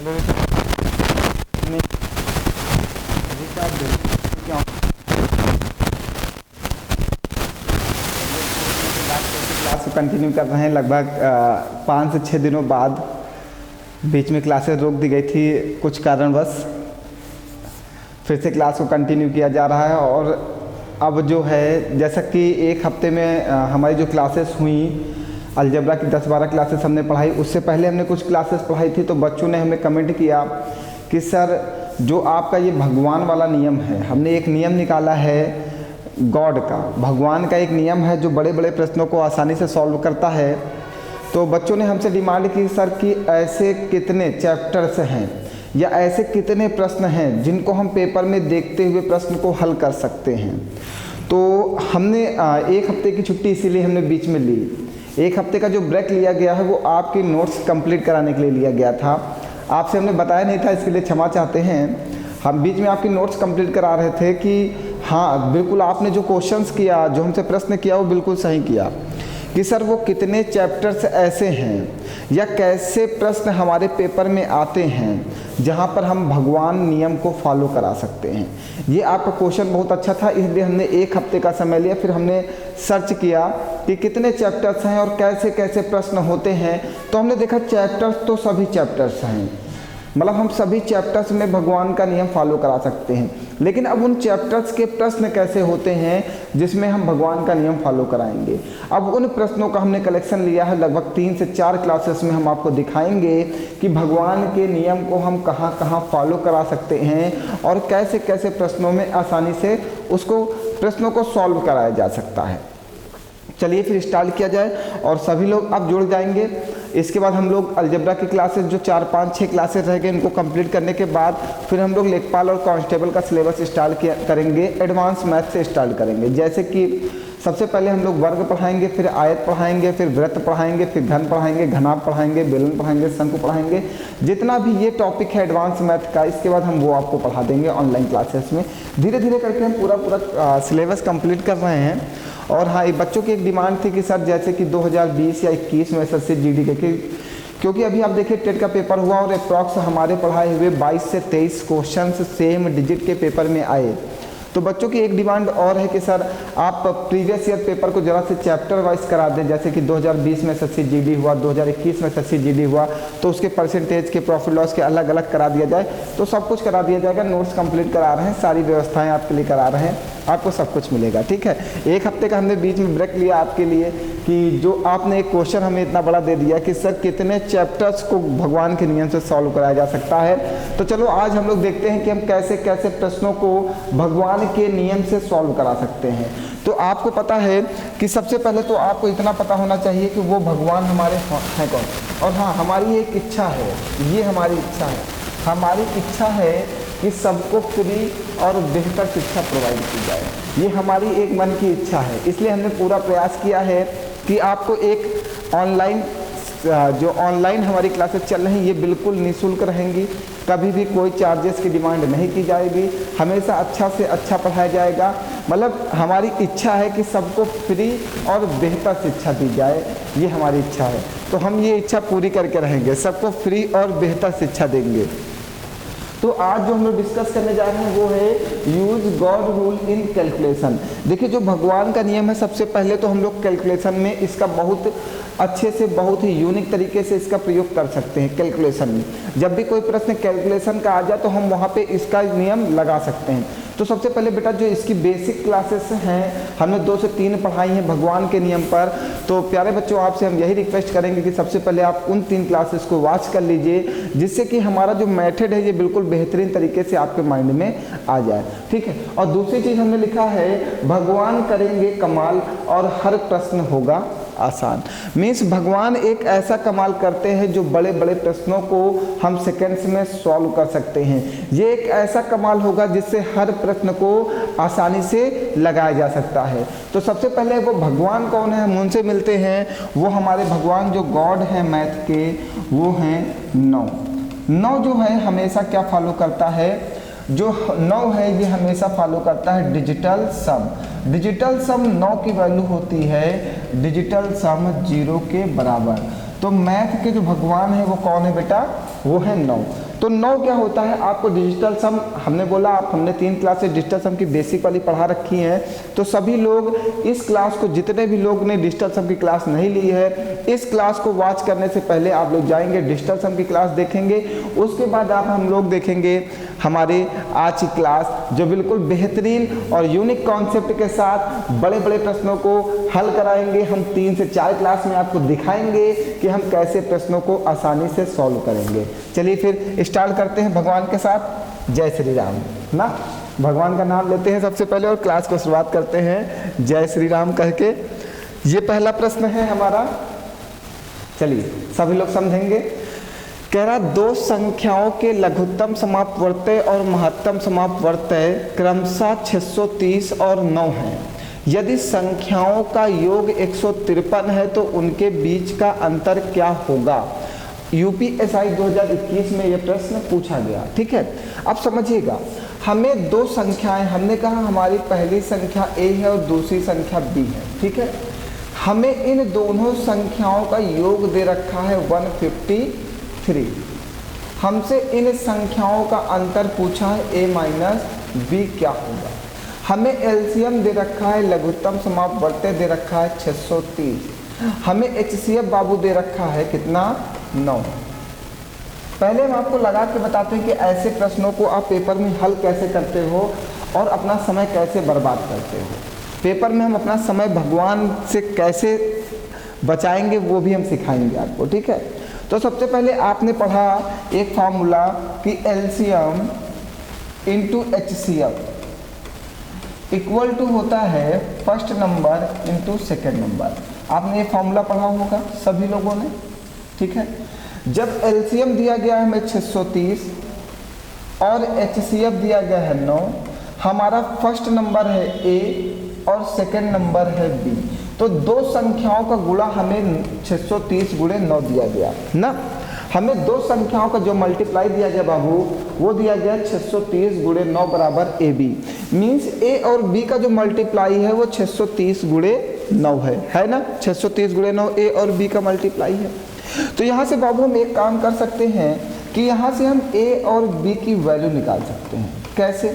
Class को continue कर रहे हैं। लगभग 5 से 6 दिनों बाद बीच में क्लासेस रोक दी गई थी कुछ कारणवश, फिर से क्लास को कंटिन्यू किया जा रहा है। और अब जो है जैसा कि एक हफ्ते में हमारी जो क्लासेस हुई, अलजेब्रा की 10-12 क्लासेस हमने पढ़ाई, उससे पहले हमने कुछ क्लासेस पढ़ाई थी। तो बच्चों ने हमें कमेंट किया कि सर जो आपका ये भगवान वाला नियम है, हमने एक नियम निकाला है गॉड का, भगवान का एक नियम है जो बड़े बड़े प्रश्नों को आसानी से सॉल्व करता है। तो बच्चों ने हमसे डिमांड की सर कि ऐसे कितने चैप्टर्स हैं या ऐसे कितने प्रश्न हैं जिनको हम पेपर में देखते हुए प्रश्न को हल कर सकते हैं। तो हमने एक हफ्ते की छुट्टी इसीलिए हमने बीच में ली। एक हफ्ते का जो ब्रेक लिया गया है वो आपके नोट्स कंप्लीट कराने के लिए लिया गया था। आपसे हमने बताया नहीं था, इसके लिए क्षमा चाहते हैं। हम बीच में आपकी नोट्स कंप्लीट करा रहे थे कि हाँ बिल्कुल आपने जो क्वेश्चंस किया, जो हमसे प्रश्न किया, वो बिल्कुल सही किया कि सर वो कितने चैप्टर्स ऐसे हैं या कैसे प्रश्न हमारे पेपर में आते हैं जहाँ पर हम भगवान नियम को फॉलो करा सकते हैं। ये आपका क्वेश्चन बहुत अच्छा था, इसलिए हमने एक हफ्ते का समय लिया। फिर हमने सर्च किया कि कितने चैप्टर्स हैं और कैसे कैसे प्रश्न होते हैं। तो हमने देखा चैप्टर्स तो सभी चैप्टर्स हैं, मतलब हम सभी चैप्टर्स में भगवान का नियम फॉलो करा सकते हैं। लेकिन अब उन चैप्टर्स के प्रश्न कैसे होते हैं जिसमें हम भगवान का नियम फॉलो कराएंगे। अब उन प्रश्नों का हमने कलेक्शन लिया है। लगभग 3 से 4 क्लासेस में हम आपको दिखाएंगे कि भगवान के नियम को हम कहाँ कहाँ फॉलो करा सकते हैं और कैसे कैसे प्रश्नों में आसानी से प्रश्नों को सॉल्व कराया जा सकता है। चलिए फिर स्टार्ट किया जाए और सभी लोग अब जुड़ जाएंगे। इसके बाद हम लोग अलजेब्रा की क्लासेस जो 4, 5, 6 क्लासेस रह गए, इनको कंप्लीट करने के बाद फिर हम लोग लेखपाल और कांस्टेबल का सिलेबस स्टार्ट करेंगे। एडवांस मैथ से स्टार्ट करेंगे। जैसे कि सबसे पहले हम लोग वर्ग पढ़ाएंगे, फिर आयत पढ़ाएंगे, फिर वृत्त पढ़ाएंगे, फिर घन पढ़ाएंगे, घनाभ पढ़ाएंगे, बेलन पढ़ाएंगे, शंकु पढ़ाएंगे। जितना भी ये टॉपिक है एडवांस मैथ का, इसके बाद हम वो आपको पढ़ा देंगे ऑनलाइन क्लासेस में। धीरे धीरे करके हम पूरा सिलेबस कंप्लीट कर रहे हैं। और हाँ, बच्चों की एक डिमांड थी कि सर जैसे कि 2020 या 21 में एसएससी जीडी के, क्योंकि अभी आप देखिए टेट का पेपर हुआ और अप्रॉक्स हमारे पढ़ाए हुए 22 से 23 क्वेश्चंस सेम डिजिट के पेपर में आए। तो बच्चों की एक डिमांड और है कि सर आप प्रीवियस ईयर पेपर को ज़रा से चैप्टर वाइज करा दें। जैसे कि 2020 में एसएससी जीडी हुआ, 2021 में एसएससी जीडी हुआ, तो उसके परसेंटेज के, प्रॉफिट लॉस के अलग अलग करा दिया जाए। तो सब कुछ करा दिया जाएगा। नोट्स कंप्लीट करा रहे हैं, सारी व्यवस्थाएं आपके लिए करा रहे हैं, आपको सब कुछ मिलेगा। ठीक है, एक हफ्ते का हमने बीच में ब्रेक लिया आपके लिए कि जो आपने एक क्वेश्चन हमें इतना बड़ा दे दिया कि सर कितने चैप्टर्स को भगवान के नियम से सॉल्व कराया जा सकता है। तो चलो आज हम लोग देखते हैं कि हम कैसे कैसे प्रश्नों को भगवान के नियम से सॉल्व करा सकते हैं। तो आपको पता है कि सबसे पहले तो आपको इतना पता होना चाहिए कि वो भगवान हमारे हैं कौन। और हाँ, हमारी एक इच्छा है, ये हमारी इच्छा है। हमारी इच्छा है कि सबको फ्री और बेहतर शिक्षा प्रोवाइड की जाए। ये हमारी एक मन की इच्छा है। इसलिए हमने पूरा प्रयास किया है कि आपको एक ऑनलाइन हमारी क्लासेस चल रही हैं, ये बिल्कुल निःशुल्क रहेंगी। कभी भी कोई चार्जेस की डिमांड नहीं की जाएगी। हमेशा अच्छा से अच्छा पढ़ाया जाएगा। मतलब हमारी इच्छा है कि सबको फ्री और बेहतर शिक्षा दी जाए, ये हमारी इच्छा है। तो हम ये इच्छा पूरी करके रहेंगे, सबको फ्री और बेहतर शिक्षा देंगे। तो आज जो हम लोग डिस्कस करने जा रहे हैं वो है use God rule in calculation. देखिए जो भगवान का नियम है, सबसे पहले तो हम लोग कैलकुलेशन में इसका बहुत अच्छे से, बहुत ही यूनिक तरीके से इसका प्रयोग कर सकते हैं। कैलकुलेशन में जब भी कोई प्रश्न कैलकुलेशन का आ जाए तो हम वहाँ पे इसका नियम लगा सकते हैं। तो सबसे पहले बेटा जो इसकी बेसिक क्लासेस हैं, हमने 2 से 3 पढ़ाई हैं भगवान के नियम पर। तो प्यारे बच्चों, आपसे हम यही रिक्वेस्ट करेंगे कि सबसे पहले आप उन 3 क्लासेस को वॉच कर लीजिए, जिससे कि हमारा जो मेथड है ये बिल्कुल बेहतरीन तरीके से आपके माइंड में आ जाए। ठीक है, और दूसरी चीज़ हमने लिखा है भगवान करेंगे कमाल और हर प्रश्न होगा आसान। मीन्स भगवान एक ऐसा कमाल करते हैं जो बड़े बड़े प्रश्नों को हम सेकंड्स में सॉल्व कर सकते हैं। ये एक ऐसा कमाल होगा जिससे हर प्रश्न को आसानी से लगाया जा सकता है। तो सबसे पहले वो भगवान कौन है, हम उनसे मिलते हैं। वो हमारे भगवान जो गॉड हैं मैथ के, वो हैं 9। 9 जो है हमेशा क्या फॉलो करता है, जो 9 है ये हमेशा फॉलो करता है डिजिटल सम। डिजिटल सम 9 की वैल्यू होती है डिजिटल सम 0 के बराबर। तो मैथ के जो भगवान है वो कौन है बेटा, वो है 9। तो तो 9 क्या होता है, आपको डिजिटल सम हमने बोला, हमने 3 क्लासेस डिजिटल सम की बेसिक वाली पढ़ा रखी हैं, तो सभी लोग इस क्लास को, जितने भी लोग ने डिजिटल सम की क्लास नहीं ली है, इस क्लास को वॉच करने से पहले आप लोग जाएंगे डिजिटल सम की क्लास देखेंगे, उसके बाद हम लोग देखेंगे हमारे आज की क्लास जो बिल्कुल बेहतरीन और यूनिक कॉन्सेप्ट के साथ बड़े बड़े प्रश्नों को हल कराएंगे। हम 3 से 4 क्लास में आपको दिखाएंगे कि हम कैसे प्रश्नों को आसानी से सॉल्व करेंगे। चलिए फिर स्टार्ट करते हैं भगवान के साथ। जय श्री राम ना, भगवान का नाम लेते हैं सबसे पहले और क्लास को शुरुआत करते हैं जय श्री राम कह के। ये पहला प्रश्न है हमारा, चलिए सभी लोग समझेंगे। कह रहा 2 संख्याओं के लघुत्तम समापवर्तय और महत्तम समापवर्तय क्रमशः 630 और 9 है। यदि संख्याओं का योग 153 है तो उनके बीच का अंतर क्या होगा। यूपीएसआई 2021 में यह प्रश्न पूछा गया। ठीक है, अब समझिएगा, हमें 2 संख्याएं, हमने कहा हमारी पहली संख्या a है और दूसरी संख्या b है। ठीक है, हमें इन दोनों संख्याओं का योग दे रखा है 153। हमसे इन संख्याओं का अंतर पूछा है a माइनस b क्या होगा। हमें एलसीएम दे रखा है, लघुत्तम समापवर्तय दे रखा है 630। हमें एचसीएफ बाबू दे रखा है कितना, 9। पहले हम आपको लगा के बताते हैं कि ऐसे प्रश्नों को आप पेपर में हल कैसे करते हो और अपना समय कैसे बर्बाद करते हो। पेपर में हम अपना समय भगवान से कैसे बचाएंगे वो भी हम सिखाएंगे आपको। ठीक है, तो सबसे पहले आपने पढ़ा एक फार्मूला कि LCM into HCF equal to होता है first number into second number. आपने ये फार्मूला पढ़ा होगा सभी लोगों ने। ठीक है, जब एलसीएम दिया गया है हमें 630 और एचसीएफ दिया गया है 9, हमारा फर्स्ट नंबर है a और सेकेंड नंबर है b, तो 2 संख्याओं का गुणा हमें 630 गुणे 9 दिया गया ना। हमें 2 संख्याओं का जो मल्टीप्लाई दिया गया बाबू वो दिया गया 630 गुणे 9 बराबर ab। मीन्स a और b का जो मल्टीप्लाई है वो 630 गुणे 9 है ना। 630 गुणे 9 a और b का मल्टीप्लाई है। तो यहाँ से बाबू हम एक काम कर सकते हैं कि यहाँ से हम a और b की वैल्यू निकाल सकते हैं। कैसे,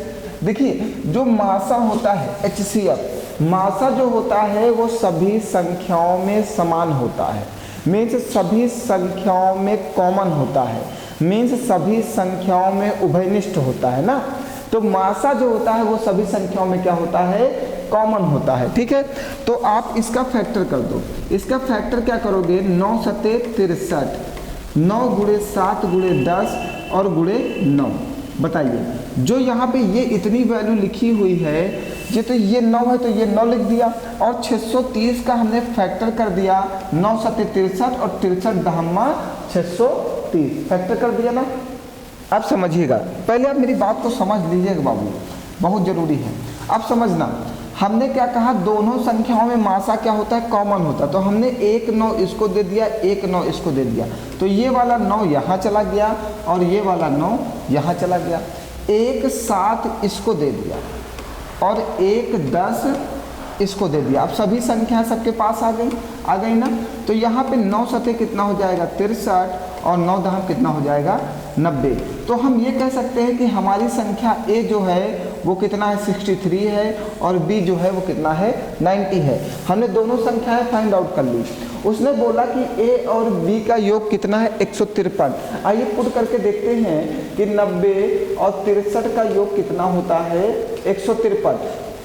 देखिए जो मासा होता है HCF, मासा जो होता है वो सभी संख्याओं में समान होता है, मीन्स सभी संख्याओं में कॉमन होता है, मीन्स सभी संख्याओं में उभयनिष्ठ होता है ना। तो मासा जो होता है वो सभी संख्याओं में क्या होता है, कॉमन होता है। ठीक है, तो आप इसका फैक्टर कर दो। इसका फैक्टर क्या करोगे, 9 सते 63, 9 गुणे 7 गुणे 10 और गुणे 9। बताइए जो यहाँ पे ये इतनी वैल्यू लिखी हुई है, ये तो ये 9 है तो ये 9 लिख दिया और 630 का हमने फैक्टर कर दिया, 9 सते 63 और 63 दहम्मा 630 फैक्टर कर दिया ना। अब समझिएगा, पहले आप मेरी बात को समझ लीजिएगा बाबू, बहुत ज़रूरी है। अब समझना, हमने क्या कहा, दोनों संख्याओं में मासा क्या होता है, कॉमन होता है। तो हमने 1 9 इसको दे दिया, 1 9 इसको दे दिया, तो ये वाला 9 यहाँ चला गया और ये वाला 9 यहाँ चला गया। 1 7 इसको दे दिया और 1 10 इसको दे दिया। अब सभी संख्या सबके पास आ गई ना। तो यहाँ पे 9 सते कितना हो जाएगा, 63 और 9 दहम कितना हो जाएगा, 90। तो हम ये कह सकते हैं कि हमारी संख्या a जो है वो कितना है, 63 है और b जो है वो कितना है, 90 है। हमने दोनों संख्याएं फाइंड आउट कर ली। उसने बोला कि a और b का योग कितना है, 153। आइए पुट करके देखते हैं कि 90 और 63 का योग कितना होता है, 153।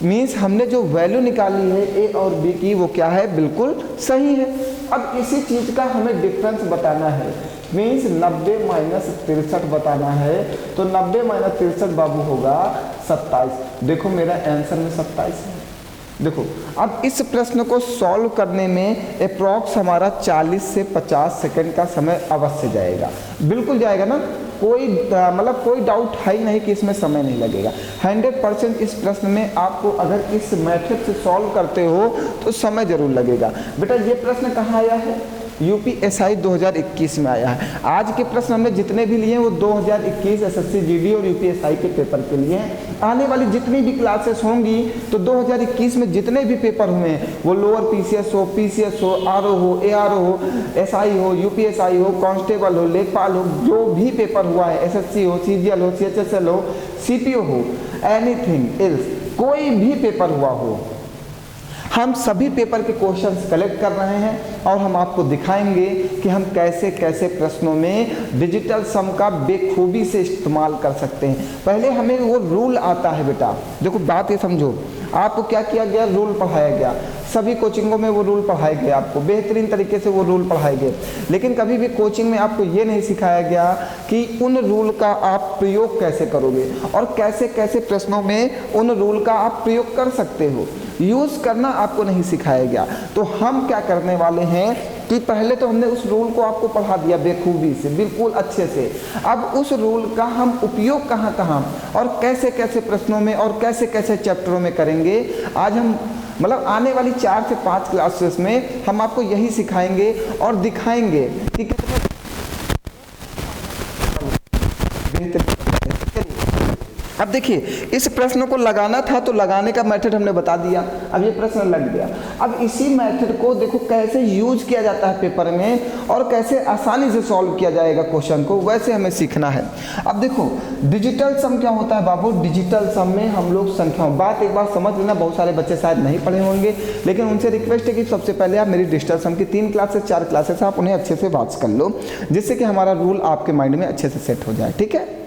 मीन्स हमने जो वैल्यू निकाली है a और b की वो क्या है, बिल्कुल सही है। अब इसी चीज़ का हमें डिफरेंस बताना है, मीन्स 90 माइनस 63 बताना है। तो 90 माइनस 63 बाबू होगा 27। देखो मेरा आंसर में 27 है। देखो अब इस प्रश्न को सॉल्व करने में अप्रॉक्स हमारा 40 से 50 सेकंड का समय अवश्य जाएगा, बिल्कुल जाएगा ना। कोई मतलब कोई डाउट है ही नहीं कि इसमें समय नहीं लगेगा। 100% इस प्रश्न में आपको अगर इस मेथड से सॉल्व करते हो तो समय जरूर लगेगा। बेटा ये प्रश्न कहाँ आया है, यूपीएसआई 2021 में आया है। आज के प्रश्न हमने जितने भी लिए हैं वो 2021 एसएससी जीडी और यूपीएसआई के पेपर के लिए हैं। आने वाली जितनी भी क्लासेस होंगी तो 2021 में जितने भी पेपर हुए हैं, वो लोअर पीसीएस हो, पीसीएस हो, आरओ हो, एआरओ हो, एसआई हो, यूपीएसआई हो, कांस्टेबल हो, लेखपाल हो, जो भी पेपर हुआ है, एसएससी हो, सीजीएल हो, सीएचएसएल हो, सीपीओ हो, एनीथिंग एल्स, कोई भी पेपर हुआ हो, हम सभी पेपर के क्वेश्चंस कलेक्ट कर रहे हैं और हम आपको दिखाएंगे कि हम कैसे कैसे प्रश्नों में डिजिटल सम का बेखूबी से इस्तेमाल कर सकते हैं। पहले हमें वो रूल आता है बेटा, देखो बात ये समझो, आपको क्या किया गया, रूल पढ़ाया गया, सभी कोचिंगों में वो रूल पढ़ाए गए, आपको बेहतरीन तरीके से वो रूल पढ़ाए गए, लेकिन कभी भी कोचिंग में आपको ये नहीं सिखाया गया कि उन रूल का आप प्रयोग कैसे करोगे और कैसे कैसे प्रश्नों में उन रूल का आप प्रयोग कर सकते हो, यूज़ करना आपको नहीं सिखाया गया। तो हम क्या करने वाले हैं कि पहले तो हमने उस रूल को आपको पढ़ा दिया बेखूबी से, बिल्कुल अच्छे से। अब उस रूल का हम उपयोग कहाँ कहाँ और कैसे कैसे प्रश्नों में और कैसे कैसे चैप्टरों में करेंगे, आज हम मतलब आने वाली 4 से 5 क्लासेस में हम आपको यही सिखाएंगे और दिखाएंगे कि कितने बेहतर। अब देखिए, इस प्रश्न को लगाना था तो लगाने का मेथड हमने बता दिया, अब ये प्रश्न लग गया। अब इसी मेथड को देखो कैसे यूज किया जाता है पेपर में और कैसे आसानी से सॉल्व किया जाएगा क्वेश्चन को, वैसे हमें सीखना है। अब देखो डिजिटल सम क्या होता है बाबू, डिजिटल सम में हम लोग संख्याओं, बात एक बार समझ लेना, बहुत सारे बच्चे शायद नहीं पढ़े होंगे, लेकिन उनसे रिक्वेस्ट है कि सबसे पहले आप मेरी डिजिटल सम की 3 क्लासेस 4 क्लासेस आप उन्हें अच्छे से वॉच कर लो, जिससे कि हमारा रूल आपके माइंड में अच्छे से सेट हो जाए, ठीक है।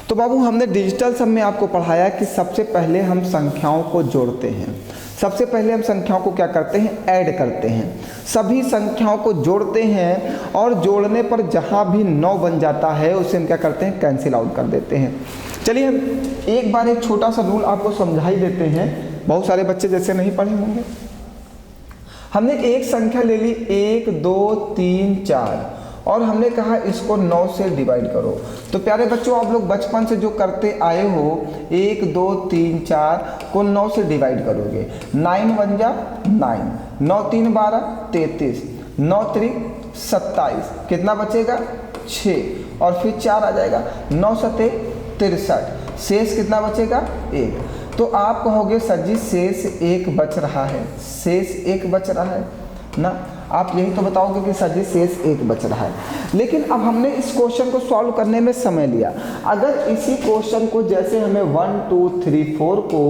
तो बाबू हमने डिजिटल सम में आपको पढ़ाया कि सबसे पहले हम संख्याओं को जोड़ते हैं, सबसे पहले हम संख्याओं को क्या करते हैं, ऐड करते हैं, सभी संख्याओं को जोड़ते हैं और जोड़ने पर जहाँ भी 9 बन जाता है उसे हम क्या करते हैं, कैंसिल आउट कर देते हैं। चलिए हम एक बार एक छोटा सा रूल आपको समझा ही देते हैं, बहुत सारे बच्चे जैसे नहीं पढ़े होंगे। हमने एक संख्या ले ली 1 2 3 4 और हमने कहा इसको 9 से डिवाइड करो। तो प्यारे बच्चों, आप लोग बचपन से जो करते आए हो 1 2 3 4 को 9 से डिवाइड करोगे, 9 1 जा 9, 9 3 12 33, 9 3 27, कितना बचेगा 6 और फिर 4 आ जाएगा, 9 7 63, शेष कितना बचेगा 1। तो आप कहोगे सर जी शेष 1 बच रहा है, शेष 1 बच रहा है ना, आप यही तो बताओगे कि सर जी शेष 1 बच रहा है। लेकिन अब हमने इस क्वेश्चन को सॉल्व करने में समय लिया, अगर इसी क्वेश्चन को जैसे हमें 1 2 3 4 को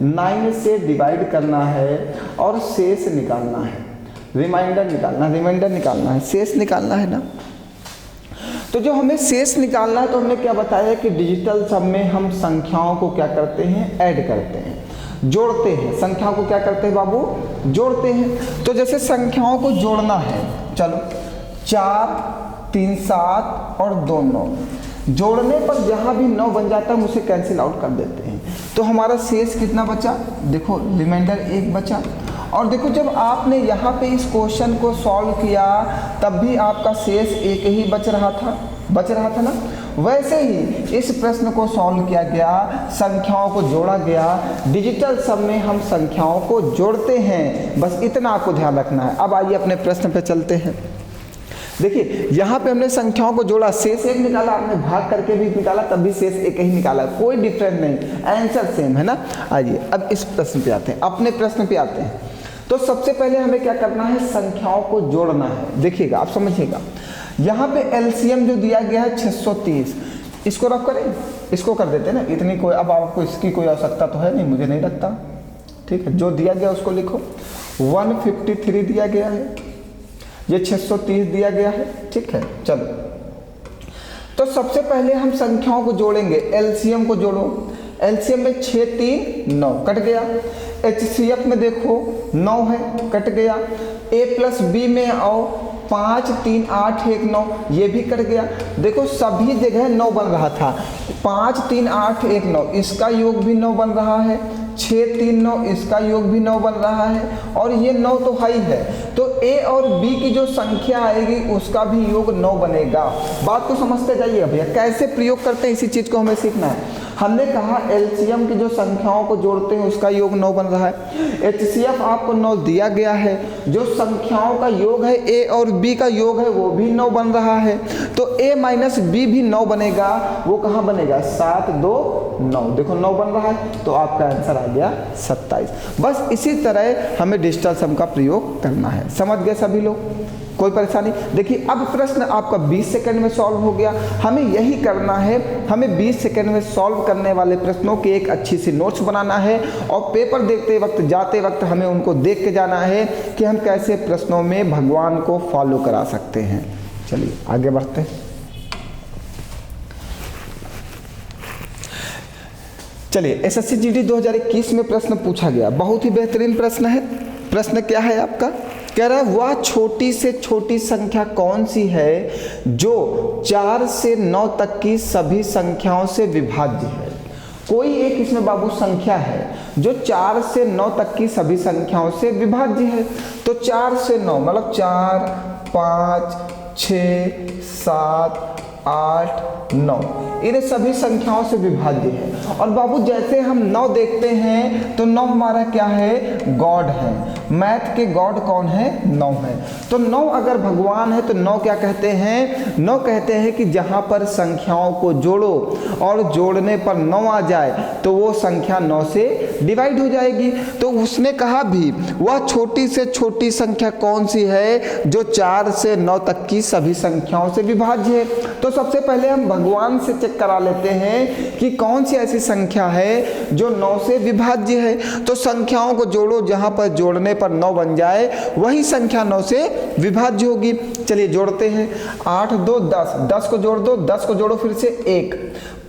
9 से डिवाइड करना है और शेष निकालना है, रिमाइंडर निकालना है, शेष निकालना है ना, तो जो हमें शेष निकालना है तो हमने क्या बताया कि डिजिटल सम में हम संख्याओं को क्या करते हैं, ऐड करते हैं, जोड़ते हैं, संख्याओं को क्या करते हैं बाबू, जोड़ते हैं। तो जैसे संख्याओं को जोड़ना है, चलो 4 3 7 और 2 9, जोड़ने पर जहाँ भी 9 बन जाता है हम उसे कैंसिल आउट कर देते हैं। तो हमारा शेष कितना बचा, देखो रिमाइंडर 1 बचा। और देखो जब आपने यहाँ पे इस क्वेश्चन को सॉल्व किया तब भी आपका शेष 1 ही बच रहा था ना। वैसे ही इस प्रश्न को सॉल्व किया गया, संख्याओं को जोड़ा गया। डिजिटल सम में हम संख्याओं को जोड़ते हैं, बस इतना आपको ध्यान रखना है। अब आइए अपने प्रश्न पे चलते हैं। देखिए यहाँ पे हमने संख्याओं को जोड़ा, शेष 1 निकाला, आपने भाग करके भी निकाला तब भी शेष 1 ही निकाला, कोई डिफरेंस नहीं, आंसर सेम है ना। आइए अब इस प्रश्न पे आते हैं, अपने प्रश्न पे आते हैं। तो सबसे पहले हमें क्या करना है, संख्याओं को जोड़ना है। देखिएगा, आप समझिएगा, यहाँ पे एलसीएम जो दिया गया है 630, इसको रख करें, इसको कर देते हैं ना, इतनी कोई अब आपको इसकी कोई आवश्यकता तो है नहीं, मुझे नहीं लगता, ठीक है। जो दिया गया उसको लिखो, 153 दिया गया है, ये 630 दिया गया है, ठीक है। चलो तो सबसे पहले हम संख्याओं को जोड़ेंगे, एलसीएम को जोड़ो। एलसीएम में 6 3 9 कट गया, एचसीएफ में देखो 9 है, कट गया। ए प्लस बी में आओ, 5 3 8 1 9, ये भी कट गया। देखो सभी जगह 9 बन रहा था, 5 3 8 1 9, इसका योग भी 9 बन रहा है, 6 3 9, इसका योग भी 9 बन रहा है, और ये 9 तो हाई है। तो ए और बी की जो संख्या आएगी उसका भी योग 9 बनेगा। बात को समझते जाइए भैया, कैसे प्रयोग करते हैं इसी चीज को हमें सीखना है। हमने कहा एलसीएम की जो संख्याओं को जोड़ते हैं उसका योग 9 बन रहा है, एचसीएफ आपको 9 दिया गया है, जो संख्याओं का योग है ए और बी का योग है वो भी 9 बन रहा है। तो ए माइनस बी भी 9 बनेगा, वो कहाँ बनेगा, 7 2 9, देखो 9 बन रहा है, तो आपका आंसर आ गया 27। बस इसी तरह हमें डिजिटल सम का प्रयोग करना है। समझ गए सभी लोग, कोई परेशानी? देखिए अब प्रश्न आपका 20 सेकंड में सॉल्व हो गया। हमें यही करना है, हमें 20 सेकंड में सॉल्व करने वाले प्रश्नों की एक अच्छी सी नोट्स बनाना है और पेपर देखते वक्त, जाते वक्त हमें उनको देख के जाना है कि हम कैसे प्रश्नों में भगवान को फॉलो करा सकते हैं। चलिए आगे बढ़ते हैं। चलिए एसएससी जीडी 2021 में प्रश्न पूछा गया, बहुत ही बेहतरीन प्रश्न है। प्रश्न क्या है आपका? कह रहा है वह छोटी से छोटी संख्या कौन सी है जो 4 से 9 तक की सभी संख्याओं से विभाज्य है। कोई एक इसमें बाबू संख्या है जो 4 से 9 तक की सभी संख्याओं से विभाज्य है। तो 4 से 9 मतलब 4, 5, 6, 7, 8, 9 इन सभी संख्याओं से विभाज्य है। और बाबू जैसे हम 9 देखते हैं तो 9 हमारा क्या है? गॉड है। मैथ के गॉड कौन है? 9 है। तो 9 अगर भगवान है तो 9 क्या कहते हैं? 9 कहते हैं कि जहां पर संख्याओं को जोड़ो और जोड़ने पर 9 आ जाए तो वो संख्या 9 से डिवाइड हो जाएगी। तो उसने कहा भी वह छोटी से छोटी संख्या कौन सी है जो 4 से 9 तक की सभी संख्याओं से विभाज्य है। तो सबसे पहले हम भगवान से चेक करा लेते हैं कि कौन सी ऐसी संख्या है जो 9 से विभाज्य है। तो संख्याओं को जोड़ो, जहां पर जोड़ने पर 9 बन जाए वही संख्या 9 से विभाज्य होगी। चलिए जोड़ते हैं। 8, 2, 10, 10 को जोड़ दो, 10 को जोड़ो फिर से 1,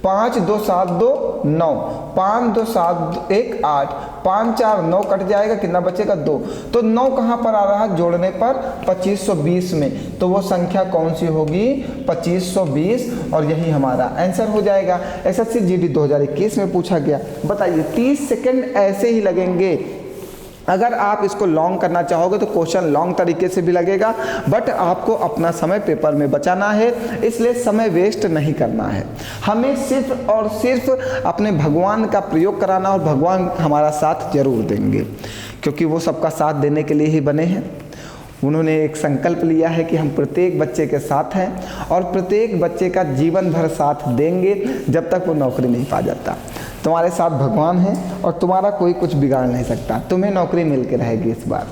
5, 2, 7, 2, 9, 5, 2, 7, 1, 8, 5, 4, 9 कट जाएगा, कितना बचेगा? 2। तो 9 कहाँ पर आ रहा है? जोड़ने पर 2520 में। तो वो संख्या कौन सी होगी? 2520, और यही हमारा आंसर हो जाएगा। एसएससी जीडी 2021 में पूछा गया। बताइए 30 सेकंड ऐसे ही लगेंगे। अगर आप इसको लॉन्ग करना चाहोगे तो क्वेश्चन लॉन्ग तरीके से भी लगेगा, बट आपको अपना समय पेपर में बचाना है, इसलिए समय वेस्ट नहीं करना है। हमें सिर्फ और सिर्फ अपने भगवान का प्रयोग कराना, और भगवान हमारा साथ जरूर देंगे, क्योंकि वो सबका साथ देने के लिए ही बने हैं। उन्होंने एक संकल्प लिया है कि हम प्रत्येक बच्चे के साथ हैं और प्रत्येक बच्चे का जीवन भर साथ देंगे जब तक वो नौकरी नहीं पा जाता। तुम्हारे साथ भगवान है और तुम्हारा कोई कुछ बिगाड़ नहीं सकता, तुम्हें नौकरी मिल के रहेगी इस बार।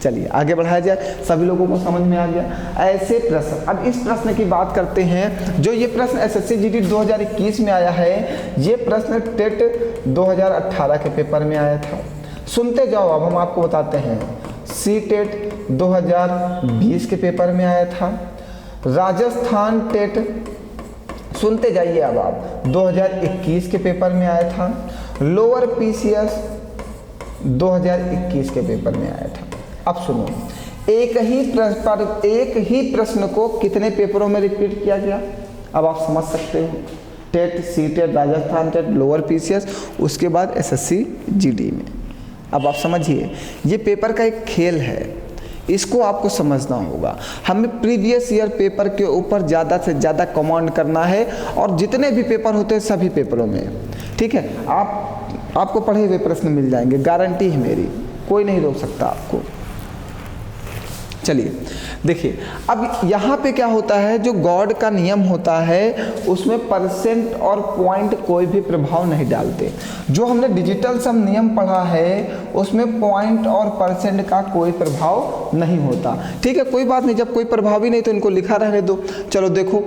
चलिए आगे बढ़ाया जाए। सभी लोगों को समझ में आ गया ऐसे प्रश्न। अब इस प्रश्न की बात करते हैं। जो ये प्रश्न एसएससी जीडी 2021 में आया है, ये प्रश्न टेट 2018 के पेपर में आया था। सुनते जाओ, अब हम आपको बताते हैं। सी टेट 2020 के पेपर में आया था। राजस्थान टेट सुनते जाइए अब आप 2021 के पेपर में आया था। लोअर पीसीएस 2021 के पेपर में आया था। अब सुनो, एक ही प्रश्न को कितने पेपरों में रिपीट किया गया, अब आप समझ सकते हो। TET, C TET, Rajasthan TET, lower PCS, उसके बाद एसएससी जीडी में। अब आप समझिए, ये पेपर का एक खेल है, इसको आपको समझना होगा। हमें प्रीवियस ईयर पेपर के ऊपर ज़्यादा से ज़्यादा कमांड करना है, और जितने भी पेपर होते हैं सभी पेपरों में, ठीक है, आपको पढ़े हुए प्रश्न मिल जाएंगे, गारंटी है मेरी, कोई नहीं रोक सकता आपको। चलिए देखिए, अब यहाँ पे क्या होता है, जो गॉड का नियम होता है उसमें परसेंट और पॉइंट कोई भी प्रभाव नहीं डालते। जो हमने डिजिटल सम नियम पढ़ा है उसमें पॉइंट और परसेंट का कोई प्रभाव नहीं होता। ठीक है, कोई बात नहीं, जब कोई प्रभाव ही नहीं तो इनको लिखा रहने दो। चलो देखो,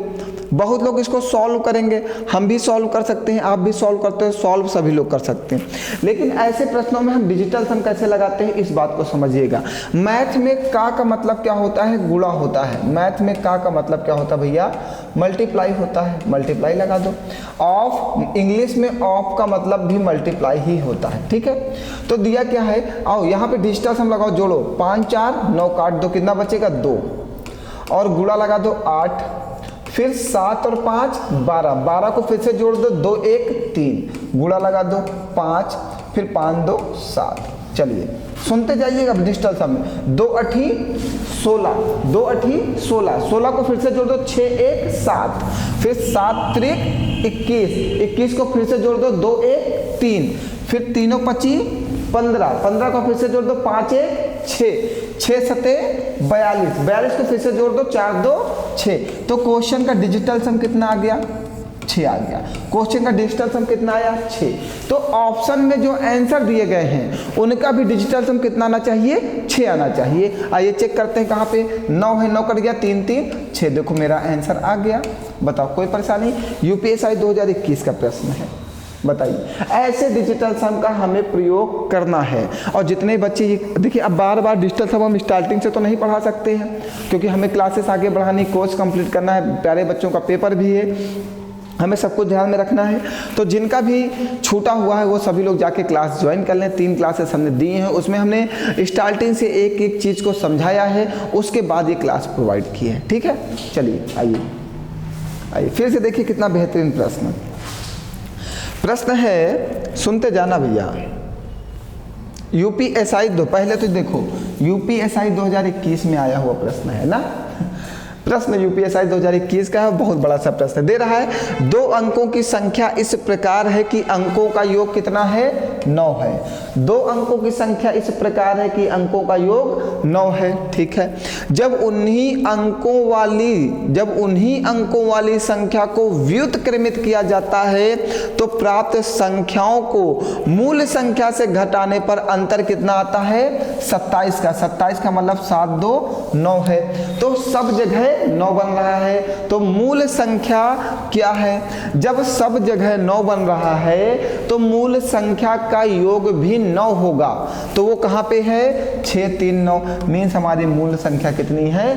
बहुत लोग इसको सॉल्व करेंगे, हम भी सॉल्व कर सकते हैं, आप भी सॉल्व करते हो, सॉल्व सभी लोग कर सकते हैं। लेकिन ऐसे प्रश्नों में हम डिजिटल सम कैसे लगाते हैं इस बात को समझिएगा। मैथ में का मतलब क्या होता है? गुणा होता है। मैथ में का मतलब क्या होता है भैया? मल्टीप्लाई होता है, मल्टीप्लाई लगा दो। ऑफ, इंग्लिश में ऑफ का मतलब भी मल्टीप्लाई ही होता है। ठीक है, तो दिया क्या है, आओ यहाँ पे डिजिटल सम लगाओ, जोड़ो, 5 4 9 काट दो, कितना बचेगा? 2, और गुणा लगा दो 8, फिर 7 और 5 12, 12 को फिर से जोड़ दो, 2 1 3, गुणा लगा दो 5, फिर 5 2 7। चलिए सुनते जाइएगा डिजिटल सम में। 2 8 16, 2 8 16, 16 को फिर से जोड़ दो, 6 1 7, फिर 7 3 21, 21 को फिर से जोड़ दो, 2 1 3, फिर 3 25 15, 15 को फिर से जोड़ दो, 5 1 6, 6 7 42, 42 को फिर से जोड़ दो, 4 2 6। तो क्वेश्चन का डिजिटल सम कितना आ गया? 6 आ गया। क्वेश्चन का डिजिटल सम कितना आया 6। तो ऑप्शन में जो आंसर दिए गए हैं उनका भी डिजिटल सम कितना आना चाहिए 6 आना चाहिए। आइए चेक करते हैं कहाँ पे 9 है, 9 कट गया 3 3 6, देखो मेरा आंसर आ गया। बताओ कोई परेशानी? यूपीएससी 2021 का प्रश्न है, बताइए। ऐसे डिजिटल सम का हमें प्रयोग करना है। और जितने बच्चे ये देखिए, अब बार बार डिजिटल सम हम स्टार्टिंग से तो नहीं पढ़ा सकते हैं क्योंकि हमें क्लासेस आगे बढ़ानी, कोर्स कंप्लीट करना है, प्यारे बच्चों का पेपर भी है, हमें सब कुछ ध्यान में रखना है। तो जिनका भी छूटा हुआ है वो सभी लोग जाके क्लास ज्वाइन कर लें। 3 क्लासेस हमने दी हैं, उसमें हमने स्टार्टिंग से एक एक चीज़ को समझाया है, उसके बाद ये क्लास प्रोवाइड की है। ठीक है, चलिए आइए फिर से देखिए कितना बेहतरीन प्रश्न है, सुनते जाना भैया। यूपीएससी पहले तो देखो यूपीएससी 2021 में आया हुआ प्रश्न है ना, प्रश्न यूपीएससी 2021 का है, बहुत बड़ा सा प्रश्न दे रहा है। 2 अंकों की संख्या इस प्रकार है कि अंकों का योग कितना है 9 है। 2 अंकों की संख्या इस प्रकार है कि अंकों का योग 9 है। ठीक है, जब उन्हीं अंकों वाली संख्या को व्युत्क्रमित किया जाता है तो प्राप्त संख्याओं को मूल संख्या से घटाने पर अंतर कितना आता है 27 का। 27 का मतलब 7 2 9 है। तो सब जगह 9 बन रहा है, तो मूल संख्या क्या है? जब सब जगह 9 बन रहा है तो मूल संख्या का योग भी 9 होगा। तो वो कहाँ पे है 6 3 9, मीन्स हमारी मूल संख्या कितनी है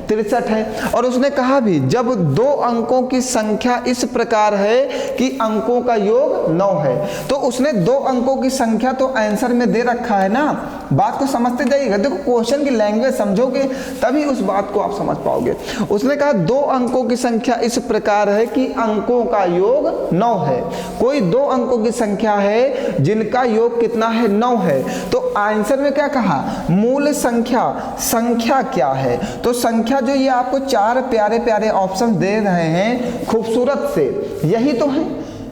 63 है। और उसने कहा भी जब 2 अंकों की संख्या इस प्रकार है कि अंकों का योग 9 है, तो उसने 2 अंकों की संख्या तो आंसर में दे रखा है ना। बात को समझते जाइएगा, देखो क्वेश्चन की लैंग्वेज समझोगे तभी उस बात को आप समझ पाओगे। उसने कहा 2 अंकों की संख्या इस प्रकार है कि अंकों का योग 9 है। कोई 2 अंकों की संख्या है जिनका योग कितना है 9 है, तो आंसर में क्या कहा मूल संख्या क्या है? तो संख्या जो ये आपको 4 प्यारे प्यारे ऑप्शन दे रहे हैं खूबसूरत से, यही तो है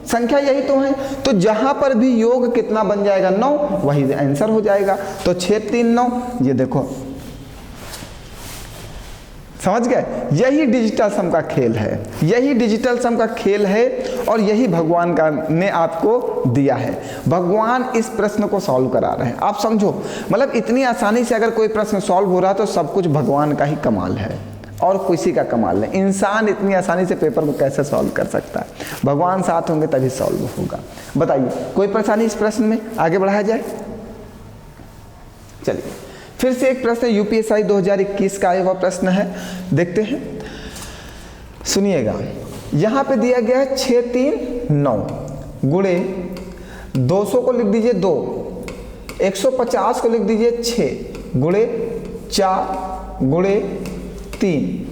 संख्या, यही तो है। तो जहां पर भी योग कितना बन जाएगा 9, वही आंसर हो जाएगा। तो 6 3 9, ये देखो समझ गए, यही डिजिटल सम का खेल है, यही डिजिटल सम का खेल है और यही भगवान का ने आपको दिया है। भगवान इस प्रश्न को सॉल्व करा रहे हैं, आप समझो। मतलब इतनी आसानी से अगर कोई प्रश्न सॉल्व हो रहा है तो सब कुछ भगवान का ही कमाल है और किसी का कमाल नहीं। इंसान इतनी आसानी से पेपर को कैसे सॉल्व कर सकता है? भगवान साथ होंगे तभी सॉल्व होगा। बताइए कोई परेशानी इस प्रश्न में? आगे बढ़ाया जाए, चलिए फिर से एक प्रश्न यूपीएससी 2021 का आया हुआ प्रश्न है, देखते हैं, सुनिएगा। यहां पे दिया गया है 6 3 9 गुणे 200 को लिख दीजिए 2, 150 को लिख दीजिए 6 गुणे 4 गुणे 3।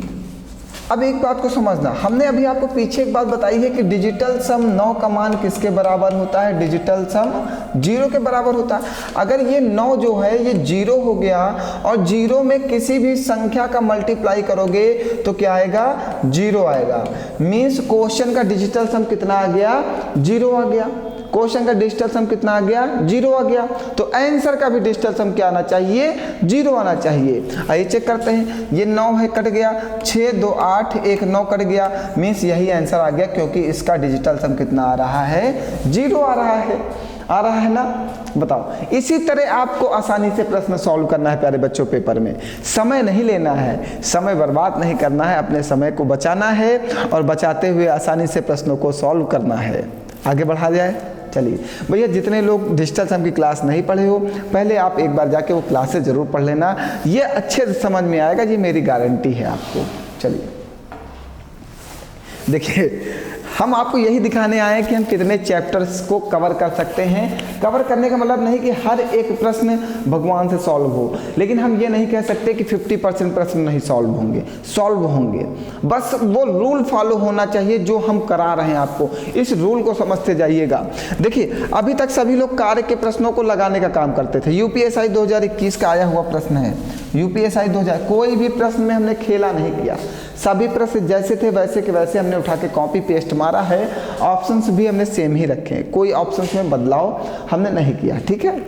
अब एक बात को समझना, हमने अभी आपको पीछे एक बात बताई है कि डिजिटल सम 9 का मान किसके बराबर होता है? डिजिटल सम 0 के बराबर होता है। अगर ये 9 जो है ये 0 हो गया और 0 में किसी भी संख्या का मल्टीप्लाई करोगे तो क्या आएगा 0 आएगा। मीन्स क्वेश्चन का डिजिटल सम कितना आ गया 0 आ गया। क्वेश्चन का डिजिटल सम कितना आ गया 0 आ गया। तो आंसर का भी डिजिटल सम क्या आना चाहिए 0 आना चाहिए। आइए चेक करते हैं, ये 9 है कट गया, 6 2 8 1 9 कट गया, मीन्स यही आंसर आ गया क्योंकि इसका डिजिटल सम कितना आ रहा है 0 आ रहा है ना। बताओ, इसी तरह आपको आसानी से प्रश्न सॉल्व करना है प्यारे बच्चों पेपर में। समय नहीं लेना है, समय बर्बाद नहीं करना है, अपने समय को बचाना है और बचाते हुए आसानी से प्रश्नों को सॉल्व करना है। आगे बढ़ा जाए, चलिए भैया जितने लोग डिजिटल सम की क्लास नहीं पढ़े हो पहले आप एक बार जाके वो क्लासेस जरूर पढ़ लेना, ये अच्छे से समझ में आएगा, ये मेरी गारंटी है आपको। चलिए देखिए, हम आपको यही दिखाने आए हैं कि हम कितने चैप्टर्स को कवर कर सकते हैं। कवर करने का मतलब नहीं कि हर एक प्रश्न भगवान से सॉल्व हो, लेकिन हम ये नहीं कह सकते कि 50% प्रश्न नहीं सॉल्व होंगे। बस वो रूल फॉलो होना चाहिए जो हम करा रहे हैं आपको, इस रूल को समझते जाइएगा। देखिए अभी तक सभी लोग कार्य के प्रश्नों को लगाने का काम करते थे। यूपीएससी 2021 का आया हुआ प्रश्न है, यूपीएससी 2000, कोई भी प्रश्न में हमने खेला नहीं किया, सभी प्रश्न जैसे थे वैसे के वैसे हमने उठा के कॉपी पेस्ट मारा है। ऑप्शंस भी हमने सेम ही रखे हैं, कोई ऑप्शंस में बदलाव हमने नहीं किया। ठीक है,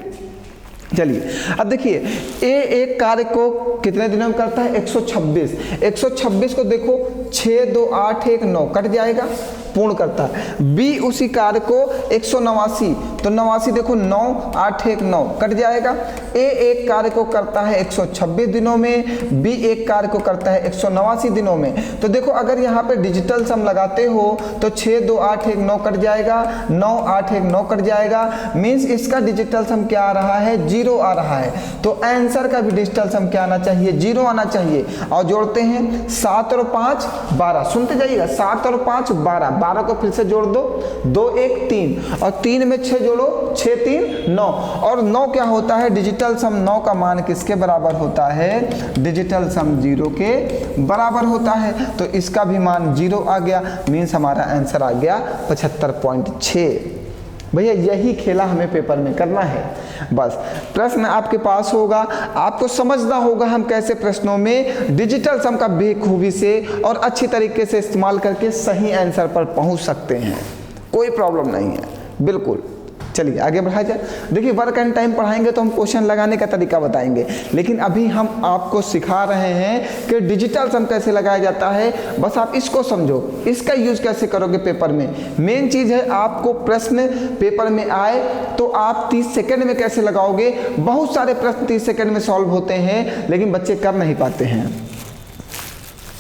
चलिए अब देखिए एक कार्य को कितने दिनों में करता है 126 को देखो 6 2 8 1 9 कट जाएगा, पूर्ण करता है। बी उसी कार्य को 189, तो 89 देखो 9 8 1 9 कट जाएगा। ए एक कार्य को करता है 126 दिनों में, बी एक कार्य को करता है 189 दिनों में। तो देखो अगर यहाँ पे डिजिटल सम लगाते हो तो 6 2 8 1 9 कट जाएगा, 9 8 1 9 कट जाएगा। मीन्स इसका डिजिटल सम क्या आ रहा है, 0 आ रहा है। तो आंसर का भी डिजिटल सम क्या आना चाहिए, 0 आना चाहिए। और जोड़ते हैं 7 और 5 12, सुनते जाइएगा 7 और 5 12, 12 को फिर से जोड़ दो, 2 1 3 और 3 में 6 जोड़ो, 6 3 9 और 9 क्या होता है, डिजिटल सम 9 का मान किसके बराबर होता है, डिजिटल सम 0 के बराबर होता है। तो इसका भी मान 0 आ गया, मीन्स हमारा आंसर आ गया 75.6। भैया यही खेला हमें पेपर में करना है। बस प्रश्न आपके पास होगा, आपको समझना होगा हम कैसे प्रश्नों में डिजिटल सम का बेखूबी से और अच्छी तरीके से इस्तेमाल करके सही आंसर पर पहुंच सकते हैं। कोई प्रॉब्लम नहीं है, बिल्कुल। चलिए आगे बढ़ाया जाए। देखिए वर्क एंड टाइम पढ़ाएंगे तो हम क्वेश्चन लगाने का तरीका बताएंगे, लेकिन अभी हम आपको सिखा रहे हैं कि डिजिटल सम कैसे लगाया जाता है। बस आप इसको समझो, इसका यूज कैसे करोगे पेपर में। मेन चीज है आपको प्रश्न पेपर में आए तो आप 30 सेकंड में कैसे लगाओगे। बहुत सारे प्रश्न 30 सेकंड में सॉल्व होते हैं लेकिन बच्चे कर नहीं पाते हैं।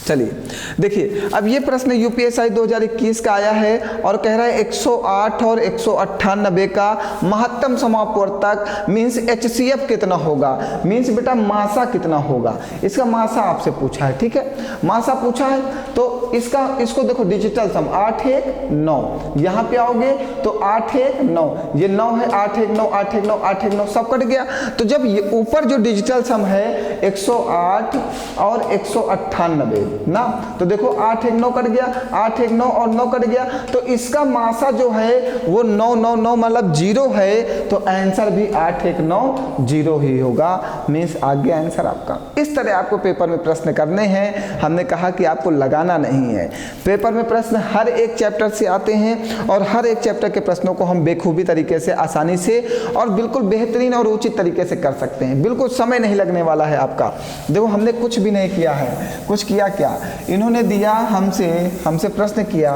चलिए देखिए, अब ये प्रश्न यूपीएससी 2021 का आया है और कह रहा है 108 और 198 का महत्तम समापवर्तक मीन्स HCF कितना होगा, मीन्स बेटा मासा कितना होगा। इसका मासा आपसे पूछा है, ठीक है, मासा पूछा है। तो इसको देखो डिजिटल सम 8 1 9, यहाँ पे आओगे तो 8 1 9, ये 9 है, 8 1 9 8 1 9 8 1 9 सब कट गया। तो जब ये ऊपर जो डिजिटल सम है 108 और 198 ना, तो देखो 8 1 9 कट गया, 8 1 9 और 9 कट गया। तो इसका मासा जो है वो 9 9 9 मतलब 0 है। तो आंसर भी 8 1 9 0 ही होगा, मीन्स आ गया आंसर आपका। इस तरह आपको पेपर में प्रश्न करने हैं। हमने कहा कि आपको लगाना नहीं है। पेपर में प्रश्न हर एक चैप्टर से आते हैं और हर एक चैप्टर के प्रश्नों को हम बेखूबी तरीके से, आसानी से और बिल्कुल बेहतरीन और उचित तरीके से कर सकते हैं। बिल्कुल समय नहीं लगने वाला है आपका। देखो हमने कुछ भी नहीं किया है, कुछ किया क्या, इन्होंने दिया हमसे प्रश्न किया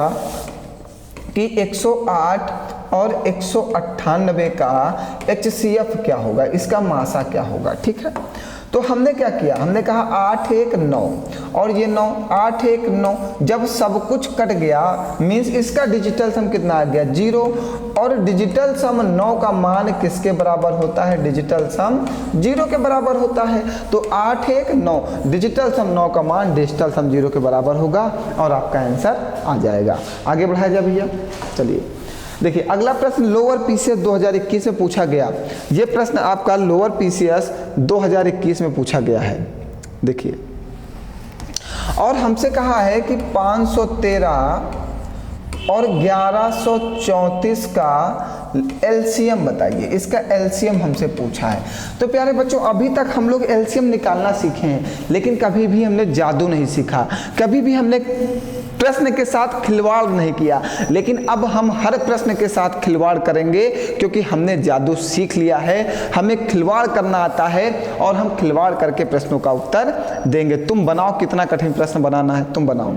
कि 108 और 198 का HCF क्या होगा, इसका मासा क्या होगा, ठीक है। तो हमने क्या किया, हमने कहा 8 1 9 और ये 9 8 1 9, जब सब कुछ कट गया मीन्स इसका डिजिटल सम कितना आ गया 0। और डिजिटल सम 9 का मान किसके बराबर होता है, डिजिटल सम 0 के बराबर होता है। तो 8 1 9 डिजिटल सम 9 का मान डिजिटल सम 0 के बराबर होगा और आपका आंसर आ जाएगा। आगे बढ़ाया जाए भैया। चलिए देखिए अगला प्रश्न लोअर पीसीएस 2021 में पूछा गया। ये प्रश्न आपका लोअर पीसीएस 2021 में पूछा गया है। देखिए और हमसे कहा है कि 513 और 1134 का एलसीएम बताइए। इसका एलसीएम हमसे पूछा है। तो प्यारे बच्चों अभी तक हम लोग एलसीएम निकालना सीखे हैं, लेकिन कभी भी हमने जादू नहीं सीखा, कभी भी हमने प्रश्न के साथ खिलवाड़ नहीं किया। लेकिन अब हम हर प्रश्न के साथ खिलवाड़ करेंगे, क्योंकि हमने जादू सीख लिया है, हमें खिलवाड़ करना आता है और हम खिलवाड़ करके प्रश्नों का उत्तर देंगे। तुम बनाओ कितना कठिन प्रश्न बनाना है, तुम बनाओ,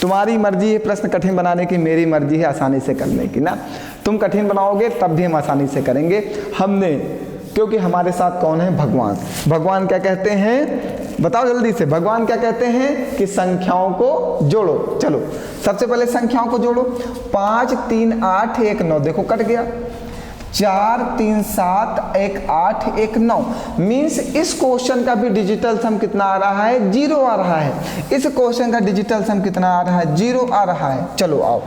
तुम्हारी मर्जी है प्रश्न कठिन बनाने की, मेरी मर्जी है आसानी से करने की ना। तुम कठिन बनाओगे तब भी हम आसानी से करेंगे। हमने, क्योंकि हमारे साथ कौन है, भगवान। भगवान क्या कहते हैं, बताओ जल्दी से, भगवान क्या कहते हैं कि संख्याओं को जोड़ो। चलो सबसे पहले संख्याओं को जोड़ो। 5 3 8 1 9, देखो कट गया। 4 3 7 1 8 1 9, मीन्स इस क्वेश्चन का भी डिजिटल सम कितना आ रहा है, 0 आ रहा है। इस क्वेश्चन का डिजिटल सम कितना आ रहा है, 0 आ रहा है। चलो आओ,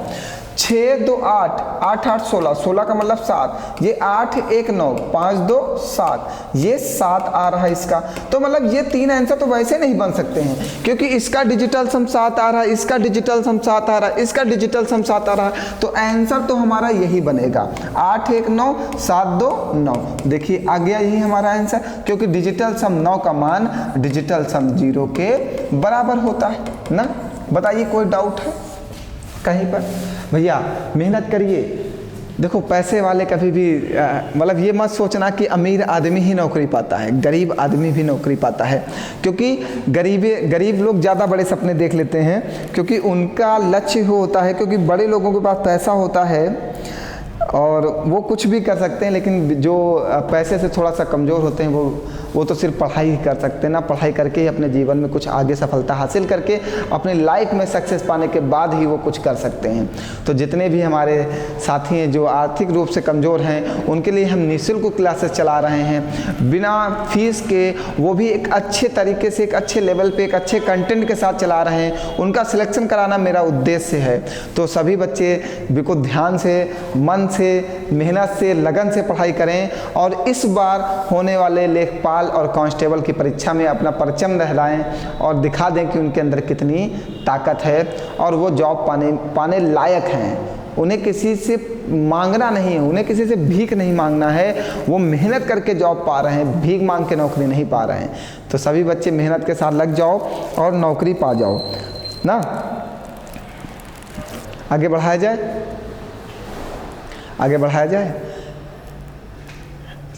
6 2 8 8 8 16, 16 का मतलब 7, ये 8 1 9 5 2 7, ये 7 आ रहा है इसका। तो मतलब ये तीन आंसर तो वैसे नहीं बन सकते हैं, क्योंकि इसका डिजिटल सम 7 आ रहा है, इसका डिजिटल सम 7 आ रहा है, इसका डिजिटल सम 7 आ रहा है। तो आंसर तो हमारा यही बनेगा, 8 1 9 7 2 9। देखिए आ गया यही हमारा आंसर, क्योंकि डिजिटल सम 9 का मान डिजिटल सम 0 के बराबर होता है ना। बताइए कोई डाउट है कहीं पर? भैया मेहनत करिए, देखो पैसे वाले कभी भी मतलब ये मत सोचना कि अमीर आदमी ही नौकरी पाता है, गरीब आदमी भी नौकरी पाता है। क्योंकि गरीब लोग ज़्यादा बड़े सपने देख लेते हैं, क्योंकि उनका लक्ष्य होता है, क्योंकि बड़े लोगों के पास पैसा होता है और वो कुछ भी कर सकते हैं, लेकिन जो पैसे से थोड़ा सा कमज़ोर होते हैं वो तो सिर्फ पढ़ाई ही कर सकते हैं ना, पढ़ाई करके ही अपने जीवन में कुछ आगे सफलता हासिल करके अपने लाइफ में सक्सेस पाने के बाद ही वो कुछ कर सकते हैं। तो जितने भी हमारे साथी हैं जो आर्थिक रूप से कमज़ोर हैं, उनके लिए हम निःशुल्क क्लासेस चला रहे हैं बिना फीस के, वो भी एक अच्छे तरीके से, एक अच्छे लेवल पे, एक अच्छे कंटेंट के साथ चला रहे हैं। उनका सिलेक्शन कराना मेरा उद्देश्य है। तो सभी बच्चे बिल्कुल ध्यान से, मन से, मेहनत से, लगन से पढ़ाई करें और इस बार होने वाले लेखपाल और कांस्टेबल की परीक्षा में अपना परचम लहराएं और दिखा दें कि उनके अंदर कितनी ताकत है और वो जॉब पाने लायक हैं। उन्हें किसी से मांगना नहीं है, उन्हें किसी से भीख नहीं मांगना है, वो मेहनत करके जॉब पा रहे हैं, भीख मांग के नौकरी नहीं पा रहे हैं। तो सभी बच्चे मेहनत के साथ लग जाओ और नौकरी पा जाओ ना। आगे बढ़ाया जाए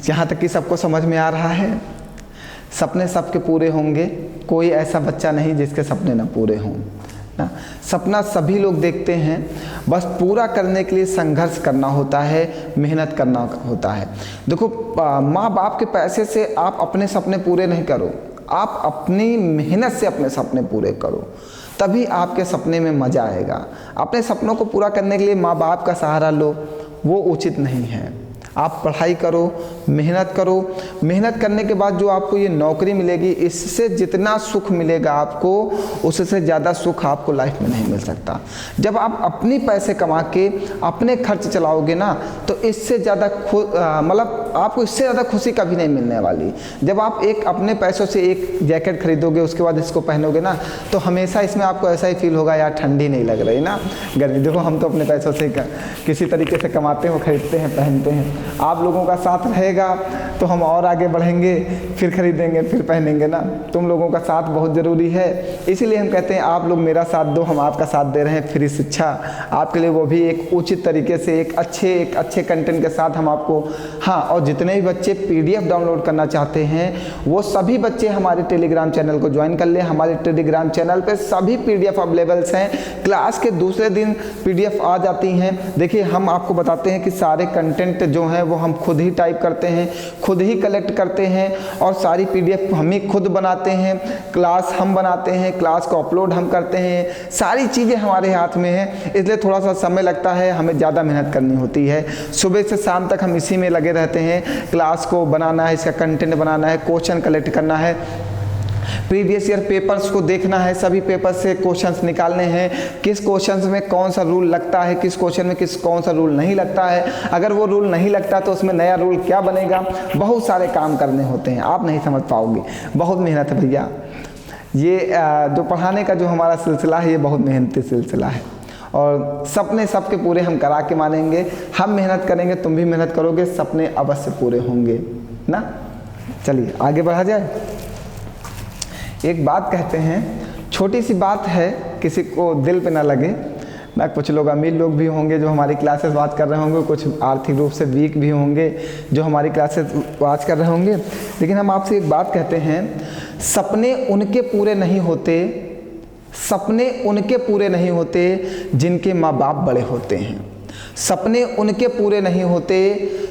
यहाँ तक कि सबको समझ में आ रहा है। सपने सबके पूरे होंगे, कोई ऐसा बच्चा नहीं जिसके सपने ना पूरे हों ना। सपना सभी लोग देखते हैं, बस पूरा करने के लिए संघर्ष करना होता है, मेहनत करना होता है। देखो माँ बाप के पैसे से आप अपने सपने पूरे नहीं करो, आप अपनी मेहनत से अपने सपने पूरे करो, तभी आपके सपने में मज़ा आएगा। अपने सपनों को पूरा करने के लिए माँ बाप का सहारा लो, वो उचित नहीं है। आप पढ़ाई करो, मेहनत करो, मेहनत करने के बाद जो आपको ये नौकरी मिलेगी, इससे जितना सुख मिलेगा आपको, उससे ज़्यादा सुख आपको लाइफ में नहीं मिल सकता। जब आप अपनी पैसे कमा के अपने खर्च चलाओगे ना, तो इससे ज़्यादा मतलब आपको इससे ज़्यादा खुशी कभी नहीं मिलने वाली। जब आप एक अपने पैसों से एक जैकेट खरीदोगे, उसके बाद इसको पहनोगे ना, तो हमेशा इसमें आपको ऐसा ही फील होगा, यार ठंडी नहीं लग रही ना, गर्मी। देखो हम तो अपने पैसों से किसी तरीके से कमाते हैं, खरीदते हैं, पहनते हैं। आप लोगों का साथ रहेगा तो हम और आगे बढ़ेंगे, फिर खरीदेंगे, फिर पहनेंगे ना। तुम लोगों का साथ बहुत ज़रूरी है, इसीलिए हम कहते हैं आप लोग मेरा साथ दो, हम आपका साथ दे रहे हैं। फ्री शिक्षा आपके लिए, वो भी एक उचित तरीके से, एक अच्छे कंटेंट के साथ हम आपको। हाँ, और जितने भी बच्चे PDF डाउनलोड करना चाहते हैं, वो सभी बच्चे हमारे टेलीग्राम चैनल को ज्वाइन कर लें। हमारे टेलीग्राम चैनल पर सभी PDF अवेलेबल्स हैं। क्लास के दूसरे दिन PDF आ जाती हैं। देखिए हम आपको बताते हैं कि सारे कंटेंट जो हैं वो हम खुद ही टाइप करते हैं, खुद ही कलेक्ट करते हैं और सारी PDF हम ही खुद बनाते हैं। क्लास हम बनाते हैं, क्लास को अपलोड हम करते हैं, सारी चीज़ें हमारे हाथ में हैं। इसलिए थोड़ा सा समय लगता है, हमें ज़्यादा मेहनत करनी होती है। सुबह से शाम तक हम इसी में लगे रहते हैं। क्लास को बनाना है, इसका कंटेंट बनाना है, क्वेश्चन कलेक्ट करना है, प्रीवियस ईयर पेपर्स को देखना है, सभी पेपर से क्वेश्चंस निकालने हैं, किस क्वेश्चंस में कौन सा रूल लगता है, किस क्वेश्चन में कौन सा रूल नहीं लगता है, अगर वो रूल नहीं लगता तो उसमें नया रूल क्या बनेगा। बहुत सारे काम करने होते हैं, आप नहीं समझ पाओगे, बहुत मेहनत है भैया। ये जो पढ़ाने का जो हमारा सिलसिला है, ये बहुत मेहनती सिलसिला है और सपने सबके पूरे हम करा के मानेंगे। हम मेहनत करेंगे, तुम भी मेहनत करोगे, सपने अवश्य पूरे होंगे ना। चलिए आगे बढ़ा जाए। एक बात कहते हैं, छोटी सी बात है, किसी को दिल पे ना लगे ना। कुछ लोग अमीर लोग भी होंगे जो हमारी क्लासेस वॉच कर रहे होंगे, कुछ आर्थिक रूप से वीक भी होंगे जो हमारी क्लासेस वॉच कर रहे होंगे। लेकिन हम आपसे एक बात कहते हैं, सपने उनके पूरे नहीं होते, सपने उनके पूरे नहीं होते जिनके माँ बाप बड़े होते हैं। सपने उनके पूरे नहीं होते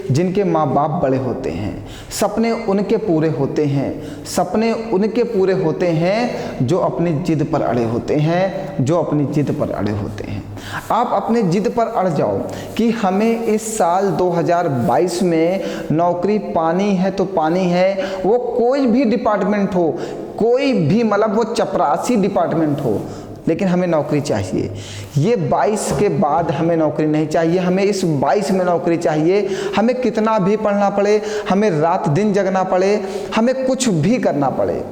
जिनके माँ बाप बड़े होते हैं। सपने उनके पूरे होते हैं, सपने उनके पूरे होते हैं जो अपनी जिद पर अड़े होते हैं, जो अपनी जिद पर अड़े होते हैं। आप अपने जिद पर अड़ जाओ कि हमें इस साल 2022 में नौकरी पानी है तो पानी है। वो कोई भी डिपार्टमेंट हो, कोई भी मतलब वो चपरासी डिपार्टमेंट हो, लेकिन हमें नौकरी चाहिए। ये 22 के बाद हमें नौकरी नहीं चाहिए, हमें इस 22 में नौकरी चाहिए। हमें कितना भी पढ़ना पड़े, हमें रात दिन जगना पड़े, हमें कुछ भी करना पड़े,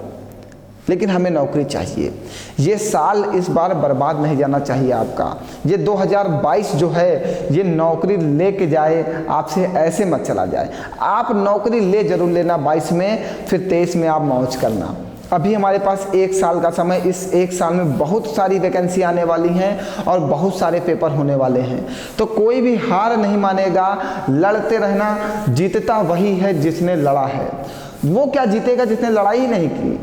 लेकिन हमें नौकरी चाहिए। ये साल इस बार बर्बाद नहीं जाना चाहिए आपका। ये 2022 जो है, ये नौकरी लेके जाए, आपसे ऐसे मत चला जाए। आप नौकरी ले जरूर लेना 22 में, फिर 23 में आप मौज करना। अभी हमारे पास 1 साल का समय, इस 1 साल में बहुत सारी वैकेंसी आने वाली हैं और बहुत सारे पेपर होने वाले हैं। तो कोई भी हार नहीं मानेगा, लड़ते रहना। जीतता वही है जिसने लड़ा है। वो क्या जीतेगा जिसने लड़ाई ही नहीं की,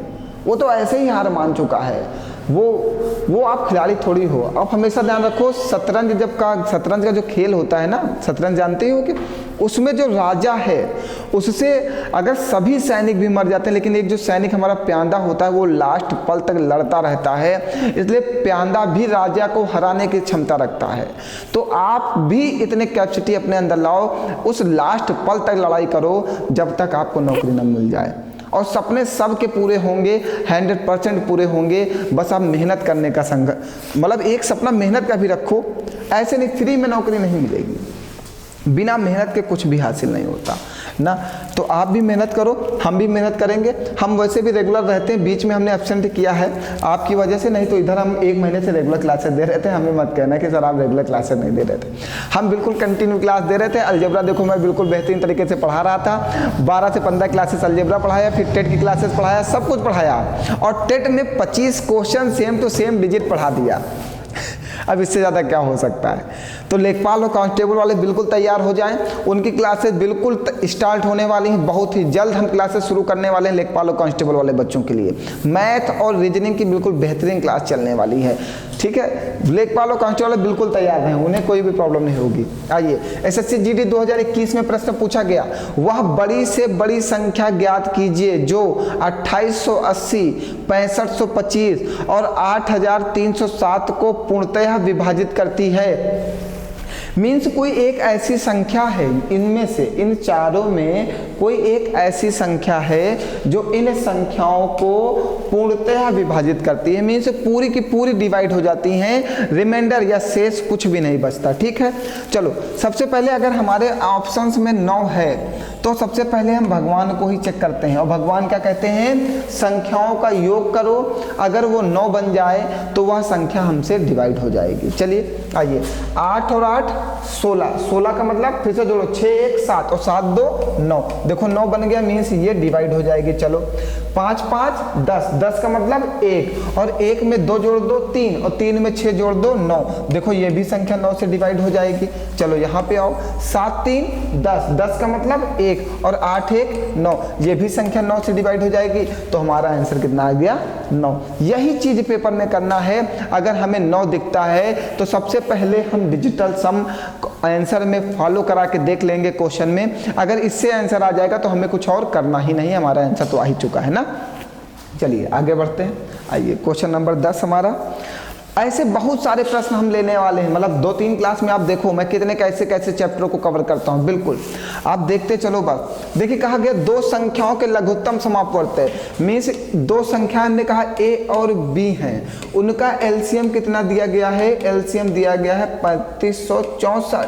वो तो ऐसे ही हार मान चुका है। वो आप खिलाड़ी थोड़ी हो। आप हमेशा ध्यान रखो, शतरंज का जो खेल होता है ना, शतरंज जानते हो कि उसमें जो राजा है उससे अगर सभी सैनिक भी मर जाते हैं, लेकिन एक जो सैनिक हमारा प्यादा होता है वो लास्ट पल तक लड़ता रहता है, इसलिए प्यादा भी राजा को हराने की क्षमता रखता है। तो आप भी इतने कैपेसिटी अपने अंदर लाओ, उस लास्ट पल तक लड़ाई करो जब तक आपको नौकरी न मिल जाए। और सपने सबके पूरे होंगे, 100% पूरे होंगे। बस आप मेहनत करने का मतलब एक सपना मेहनत का भी रखो। ऐसे नहीं फ्री में नौकरी नहीं मिलेगी, बिना मेहनत के कुछ भी हासिल नहीं होता ना। तो आप भी मेहनत करो, हम भी मेहनत करेंगे। हम वैसे भी रेगुलर रहते हैं, बीच में हमने एब्सेंट किया है आपकी वजह से, नहीं तो इधर हम 1 महीने से रेगुलर क्लासेस दे रहे थे। हमें मत कहना कि सर आप रेगुलर क्लासेस नहीं दे रहे थे, हम बिल्कुल कंटिन्यू क्लास दे रहे थे। अलजेब्रा देखो मैं बिल्कुल बेहतरीन तरीके से पढ़ा रहा था। 12 से 15 क्लासेस अलजेब्रा पढ़ाया, फिर टेट की क्लासेस पढ़ाया, सब कुछ पढ़ाया। और टेट में 25 question same to same digit पढ़ा दिया। अब इससे ज़्यादा क्या हो सकता है। तो लेखपाल और कांस्टेबल वाले बिल्कुल तैयार हो जाएं, उनकी क्लासेस बिल्कुल स्टार्ट होने वाली हैं। बहुत ही जल्द हम क्लासेस शुरू करने वाले हैं लेखपाल और कांस्टेबल वाले बच्चों के लिए। मैथ और रीजनिंग की बिल्कुल बेहतरीन क्लास चलने वाली है, ठीक है। लेखपाल और कांस्टेबल वाले बिल्कुल तैयार हैं, उन्हें कोई भी प्रॉब्लम नहीं होगी। आइए, एसएससी जीडी 2021 में प्रश्न पूछा गया, वह बड़ी से बड़ी संख्या ज्ञात कीजिए जो 2880, 6525 और 8307 को पूर्णतः विभाजित करती है। मीन्स कोई एक ऐसी संख्या है, इनमें से इन चारों में कोई एक ऐसी संख्या है जो इन संख्याओं को पूर्णतः विभाजित करती है। मीन्स पूरी की पूरी डिवाइड हो जाती हैं, रिमाइंडर या शेष कुछ भी नहीं बचता, ठीक है। चलो सबसे पहले अगर हमारे ऑप्शंस में 9 है तो सबसे पहले हम भगवान को ही चेक करते हैं। और भगवान क्या कहते हैं, संख्याओं का योग करो, अगर वो 9 बन जाए तो वह संख्या हमसे डिवाइड हो जाएगी। चलिए आइए, 8 और 8 16, 16 का मतलब फिर से जोड़ो, 6 1 7 और 7 2 9। देखो 9 बन गया, मीन्स ये डिवाइड हो जाएगी। चलो 5 5 10, 10 का मतलब 1 और 1 में 2 जोड़ दो 3 और 3 में 6 जोड़ दो 9। देखो ये भी संख्या 9 से डिवाइड हो जाएगी। चलो यहाँ पे आओ, 7 3 10, 10 का मतलब 1 और 8 1 9, ये भी संख्या 9 से डिवाइड हो जाएगी। तो हमारा आंसर कितना आ गया, 9। यही चीज पेपर में करना है। अगर हमें 9 दिखता है तो सबसे पहले हम डिजिटल सम आंसर में फॉलो करा के देख लेंगे क्वेश्चन में। अगर इससे आंसर आ जाएगा तो हमें कुछ और करना ही नहीं, हमारा आंसर तो आ ही चुका है ना। चलिए आगे बढ़ते हैं। आइए क्वेश्चन नंबर 10 हमारा। ऐसे बहुत सारे प्रश्न हम लेने वाले हैं, मतलब 2-3 क्लास में आप देखो मैं कितने कैसे कैसे चैप्टरों को कवर करता हूं। बिल्कुल आप देखते चलो। बस देखिए कहा गया 2 संख्याओं के लघुत्तम समापवर्त है। मीन्स 2 संख्याएं हमने कहा ए और बी हैं, उनका एलसीएम कितना दिया गया है, एलसीएम दिया गया है 3564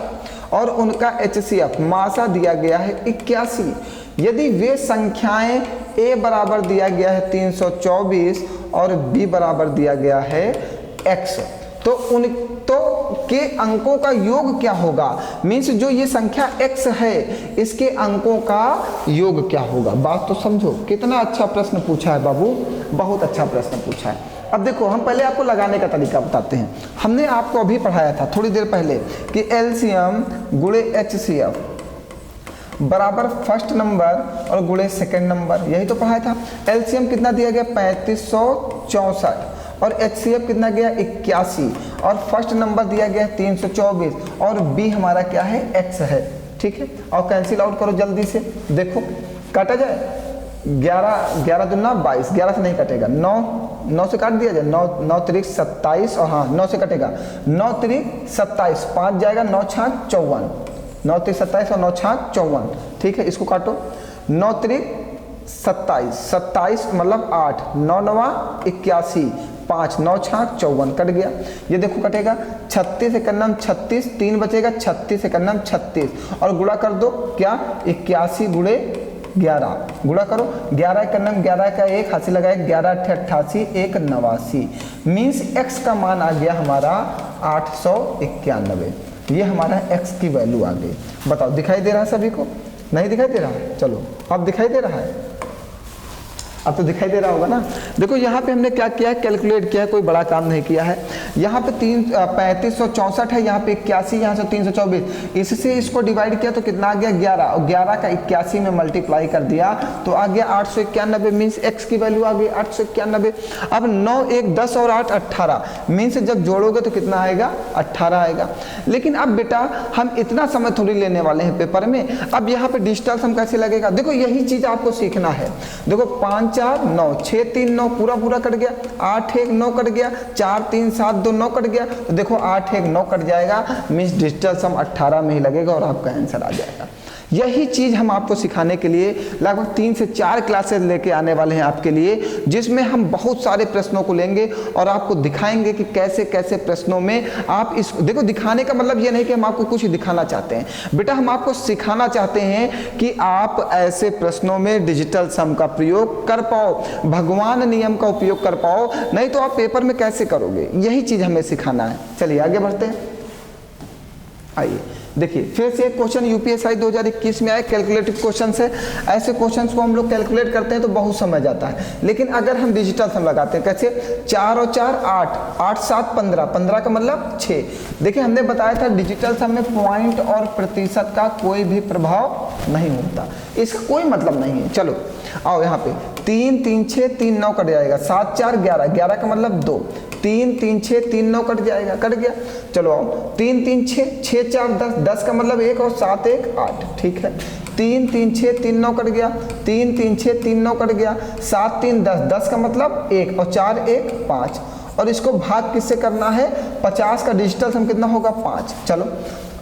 और उनका एचसीएफ मासा दिया गया है 81। यदि वे संख्याएं ए बराबर दिया गया है 324 और बी बराबर दिया गया है x, तो के अंकों का योग क्या होगा। मीन्स जो ये संख्या x है इसके अंकों का योग क्या होगा। बात तो समझो, कितना अच्छा प्रश्न पूछा है बाबू, बहुत अच्छा प्रश्न पूछा है। अब देखो हम पहले आपको लगाने का तरीका बताते हैं। हमने आपको अभी पढ़ाया था थोड़ी देर पहले कि एलसीएम गुणे एचसीएफ बराबर फर्स्ट नंबर और गुणे सेकेंड नंबर, यही तो पढ़ाया था। एलसीएम कितना दिया गया 3564 और एचसीएफ कितना गया 81 और फर्स्ट नंबर दिया गया 324 और बी हमारा क्या है x है, ठीक है। और कैंसिल आउट करो जल्दी से, देखो काटा जाए 11 दूना 22, 11 से नहीं कटेगा, 9 से काट दिया जाए, 9 3 27 और हाँ 9 से कटेगा, 9 3 27, 5 जाएगा, 9 6 54, 9 3 27 और 9 6 54, ठीक है। इसको काटो, 9 3 27, 27 मतलब 8, 9 9 81, 5 9 6 54 कट गया। ये देखो कटेगा 36 एक नाम 36, 3 बचेगा 36 एक नाम 36 और गुणा कर दो क्या 81 गुणे 11, गुणा करो 11 एक नाम 11 का 1 हासिल लगाए 11 88 1 89। मीन्स x का मान आ गया हमारा 891। ये हमारा x की वैल्यू आ गई। बताओ दिखाई दे रहा है सभी को, नहीं दिखाई दे रहा है। चलो अब दिखाई दे रहा है। अब तो दिखाई दे रहा होगा ना। देखो यहाँ पे हमने क्या किया है, कैलकुलेट किया है, कोई बड़ा काम नहीं किया है। यहाँ पे 3564 है, यहाँ पे 81, यहाँ से 324, इससे इसको डिवाइड किया तो कितना आ गया 11, और 11 का 81 में मल्टीप्लाई कर दिया तो आ गया 891, मीन्स x की वैल्यू आ गई 891। अब 9 1 10 और 8 18, मीन्स जब जोड़ोगे तो कितना आएगा 18 आएगा। लेकिन अब बेटा हम इतना समय थोड़ी लेने वाले हैं पेपर में, अब यहाँ पे डिजिटल सम कैसे लगेगा, देखो यही चीज आपको सीखना है। देखो 5 4 9, 6 3 9 पूरा पूरा कट गया, 8 1 9 कट गया, 4 3 7 2 9 कट गया, तो देखो 8 1 9 कट जाएगा, मीन्स डिजिटल सम 18 में ही लगेगा और आपका आंसर आ जाएगा। यही चीज़ हम आपको सिखाने के लिए लगभग 3 से 4 क्लासेस लेके आने वाले हैं आपके लिए, जिसमें हम बहुत सारे प्रश्नों को लेंगे और आपको दिखाएंगे कि कैसे कैसे प्रश्नों में आप इस देखो, दिखाने का मतलब ये नहीं कि हम आपको कुछ दिखाना चाहते हैं बेटा, हम आपको सिखाना चाहते हैं कि आप ऐसे प्रश्नों में डिजिटल सम का प्रयोग कर पाओ, भगवान नियम का उपयोग कर पाओ, नहीं तो आप पेपर में कैसे करोगे, यही चीज़ हमें सिखाना है। चलिए आगे बढ़ते हैं। आइए देखिए फिर से एक क्वेश्चन यूपीएससी 2021 में आए, कैलकुलेटिव क्वेश्चन है। ऐसे क्वेश्चंस को हम लोग कैलकुलेट करते हैं तो बहुत समय जाता है, लेकिन अगर हम डिजिटल सम लगाते हैं कैसे, 4 और 4 8, 8 7 15, 15 का मतलब 6। देखिए हमने बताया था डिजिटल सम में पॉइंट और प्रतिशत का कोई भी प्रभाव नहीं होता, इसका कोई मतलब नहीं है। चलो आओ यहाँ पे 3 3 6 3 9 कट जाएगा, 7 4 11, 11 का मतलब 2, 3 3 6 3 9 कट जाएगा, कट गया। चलो आओ 3 3 6 6 4 10, 10 का मतलब 1 और 7 1 8, ठीक है। 3 3 6 3 9 कट गया, 3 3 6 3 9 कट गया, 7 3 10, 10 का मतलब 1 और 4 1 5, और इसको भाग किससे करना है, 50 का डिजिटल सम कितना होगा 5। चलो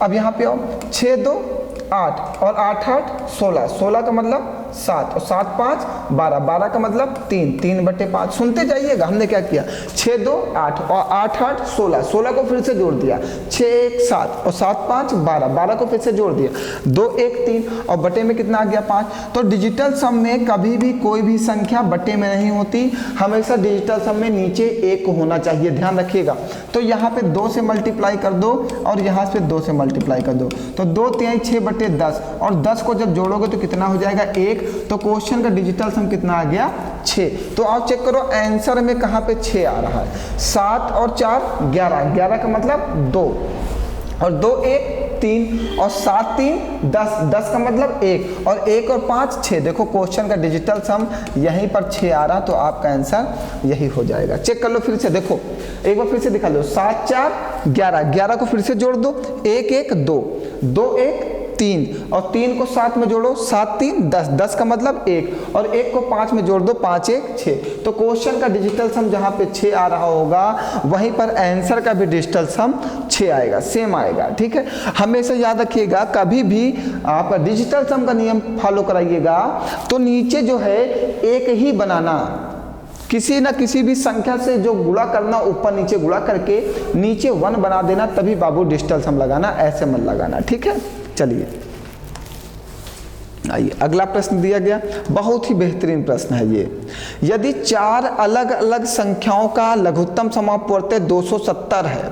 अब यहाँ पे आओ 6 2 8 और 8 8 16, 16 का मतलब 7 और 7 5 12, 12 का मतलब 3, 3/5। सुनते जाइएगा हमने क्या किया, 6 2 8 और 8 8 16, 16 को फिर से जोड़ दिया, 6 1 7 और 7 5 12, 12 को फिर से जोड़ दिया, 2 1 3 और बटे में कितना आ गया 5। तो डिजिटल सम में कभी भी कोई भी संख्या बटे में नहीं होती, हमेशा डिजिटल सम में नीचे 1 होना चाहिए, ध्यान रखिएगा। तो यहाँ पे 2 से मल्टीप्लाई कर दो और यहाँ से 2 से मल्टीप्लाई कर दो, तो 2 3 6/10, और 10 को जब जोड़ोगे तो कितना हो जाएगा 1। तो क्वेश्चन का डिजिटल सम कितना आ गया 6। तो आप चेक करो आंसर में कहाँ पे 6 आ रहा है। 7 और 4 11, 11 का मतलब 2, और 2 1 3 और 7 3 10, 10 का मतलब 1, और 1 और 5 6। देखो क्वेश्चन का डिजिटल सम यहीं पर 6 आ रहा, तो आपका आंसर यही हो जाएगा। चेक कर लो फिर से, देखो एक बार फिर से दिखा दो, 7 4 11, 11 को फिर से जोड़ दो, 1 1 2, 2 1 3, और 3 को 7 में जोड़ो, 7 3 10, 10 का मतलब 1, और 1 को 5 में जोड़ दो, 5 1 6। तो क्वेश्चन का डिजिटल सम जहाँ पे 6 आ रहा होगा वहीं पर आंसर का भी डिजिटल सम 6 आएगा, सेम आएगा, ठीक है। हमेशा याद रखिएगा, कभी भी आप डिजिटल सम का नियम फॉलो कराइएगा तो नीचे जो है 1 ही बनाना, किसी ना किसी भी संख्या से जो गुणा करना, ऊपर नीचे गुणा करके नीचे 1 बना देना, तभी बाबू डिजिटल सम लगाना, ऐसे मत लगाना, ठीक है। चलिए आइए अगला प्रश्न दिया गया, बहुत ही बेहतरीन प्रश्न है ये। यदि 4 अलग अलग संख्याओं का लघुत्तम समापवर्तक 270 है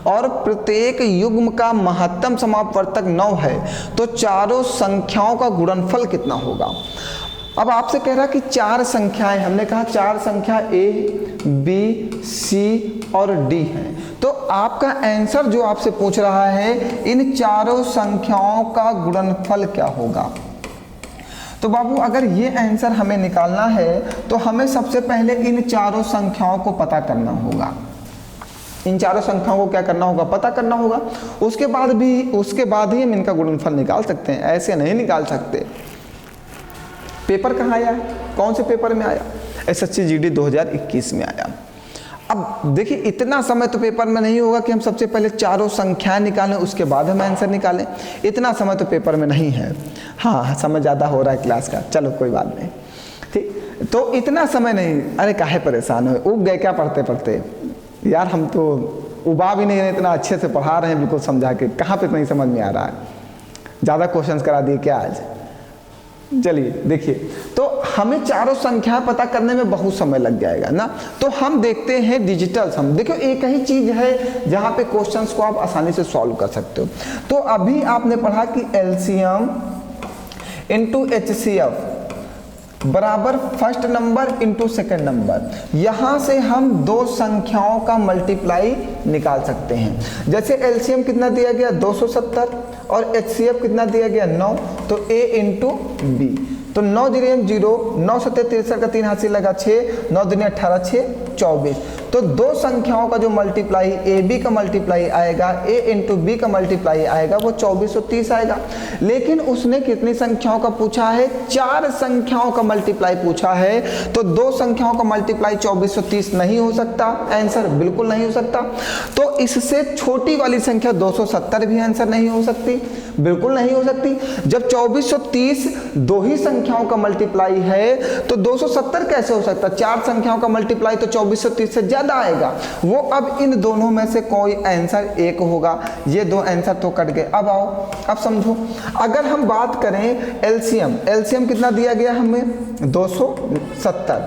और प्रत्येक युग्म का महत्तम समापवर्तक 9 है, तो चारों संख्याओं का गुणनफल कितना होगा। अब आपसे कह रहा कि 4 संख्याएं, हमने कहा 4 संख्या A B C और D हैं, तो आपका आंसर जो आपसे पूछ रहा है इन चारों संख्याओं का गुणनफल क्या होगा। तो बाबू अगर ये आंसर हमें निकालना है तो हमें सबसे पहले इन चारों संख्याओं को पता करना होगा, इन चारों संख्याओं को क्या करना होगा, पता करना होगा। उसके बाद ही हम इनका गुणनफल निकाल सकते हैं, ऐसे नहीं निकाल सकते। पेपर कहाँ आया है, कौन से पेपर में आया, SSC GD 2021 में आया। अब देखिए इतना समय तो पेपर में नहीं होगा कि हम सबसे पहले चारों संख्याएं निकालें उसके बाद हम आंसर निकालें, इतना समय तो पेपर में नहीं है। हाँ समय ज़्यादा हो रहा है क्लास का, चलो कोई बात नहीं, ठीक। तो इतना समय नहीं, अरे काहे परेशान हो, उब गए क्या पढ़ते पढ़ते यार, हम तो उबा भी नहीं है, इतना अच्छे से पढ़ा रहे हैं बिल्कुल समझा के, कहाँ पे नहीं समझ में आ रहा है, ज़्यादा क्वेश्चंस करा दिए क्या आज। चलिए देखिए, तो हमें चारों संख्या पता करने में बहुत समय लग जाएगा ना, तो हम देखते हैं डिजिटल सम। देखो एक ही चीज है जहां पे क्वेश्चंस को आप आसानी से सॉल्व कर सकते हो। तो अभी आपने पढ़ा कि एलसीएम इनटू एचसीएफ, बराबर first number into second number. यहाँ से हम दो संख्याओं का मल्टीप्लाई निकाल सकते हैं। जैसे एलसीएम कितना दिया गया 270 और एचसीएफ कितना दिया गया 9, तो a इंटू बी। तो 9 दूनी 0, 9 सत्ते 63 का 3 हाथ से लगा 6, 9 दूनी 18, 6 24। तो दो संख्याओं का जो मल्टीप्लाई ए बी का मल्टीप्लाई आएगा, a इंटू बी का मल्टीप्लाई आएगा, वो 2430 आएगा। लेकिन उसने कितनी संख्याओं का पूछा है? 4 संख्याओं का मल्टीप्लाई पूछा है। तो दो संख्याओं का मल्टीप्लाई 2430 नहीं हो सकता, आंसर बिल्कुल नहीं हो सकता। तो इससे छोटी वाली संख्या 270 भी आंसर नहीं हो सकती, बिल्कुल नहीं हो सकती। जब 2430 दो ही संख्याओं का मल्टीप्लाई है तो 270 कैसे हो सकता? 4 संख्याओं का मल्टीप्लाई तो 2430 से ज्यादा आएगा। वो अब इन दोनों में से कोई आंसर एक होगा। ये दो आंसर तो कट गए। अब आओ, अब समझो, अगर हम बात करें एलसीएम, एलसीएम कितना दिया गया हमें 270,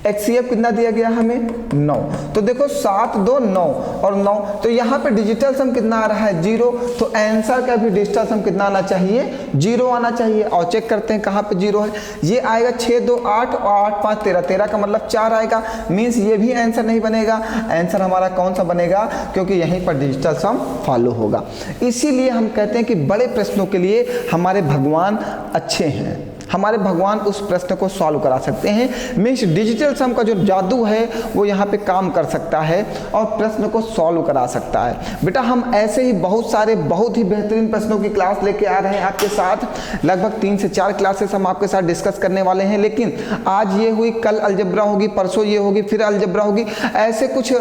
एचसीएफ कितना दिया गया हमें 9। तो देखो 7 2 9 और 9, तो यहाँ पे डिजिटल सम कितना आ रहा है 0। तो आंसर का भी डिजिटल सम कितना आना चाहिए? 0 आना चाहिए। और चेक करते हैं कहाँ पे 0 है। ये आएगा 6 2 8 और 8 5 13, 13 का मतलब 4 आएगा। मीन्स ये भी आंसर नहीं बनेगा। आंसर हमारा कौन सा बनेगा? क्योंकि यहीं पर डिजिटल सम फॉलो होगा। इसीलिए हम कहते हैं कि बड़े प्रश्नों के लिए हमारे भगवान अच्छे हैं, हमारे भगवान उस प्रश्न को सॉल्व करा सकते हैं। मीन्स डिजिटल सम का जो जादू है वो यहाँ पे काम कर सकता है और प्रश्न को सॉल्व करा सकता है। बेटा हम ऐसे ही बहुत सारे बहुत ही बेहतरीन प्रश्नों की क्लास लेके आ रहे हैं आपके साथ। लगभग 3 से 4 क्लासेस हम आपके साथ डिस्कस करने वाले हैं। लेकिन आज ये हुई, कल अलजेब्रा होगी, परसों ये होगी, फिर अलजेब्रा होगी। ऐसे कुछ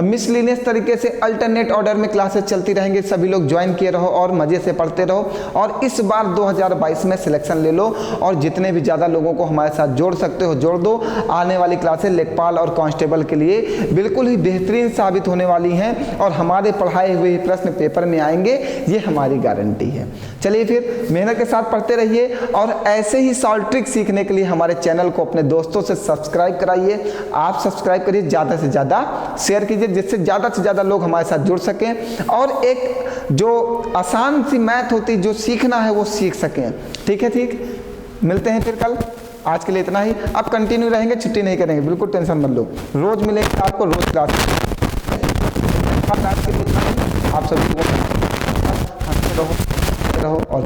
मिसलिनियस तरीके से अल्टरनेट ऑर्डर में क्लासेस चलती रहेंगे। सभी लोग ज्वाइन किए रहो और मजे से पढ़ते रहो। और इस बार 2022 में सिलेक्शन ले लो और जितने भी ज़्यादा लोगों को हमारे साथ जोड़ सकते हो जोड़ दो। आने वाली क्लासेस लेखपाल और कांस्टेबल के लिए बिल्कुल ही बेहतरीन साबित होने वाली हैं और हमारे पढ़ाए हुए प्रश्न पेपर में आएंगे, ये हमारी गारंटी है। चलिए फिर मेहनत के साथ पढ़ते रहिए और ऐसे ही सॉल्व ट्रिक सीखने के लिए हमारे चैनल को अपने दोस्तों से सब्सक्राइब कराइए। आप सब्सक्राइब करिए, ज़्यादा से ज़्यादा शेयर कीजिए, जिससे ज़्यादा से ज़्यादा लोग हमारे साथ जुड़ सकें और एक जो आसान सी मैथ होती जो सीखना है वो सीख सकें। ठीक है, ठीक, मिलते हैं फिर कल। आज के लिए इतना ही। अब कंटिन्यू रहेंगे, छुट्टी नहीं करेंगे, बिल्कुल टेंशन मत लो। रोज मिलेंगे आपको, रोज क्लास। आज के लिए इतना ही। आप सभी को रहो और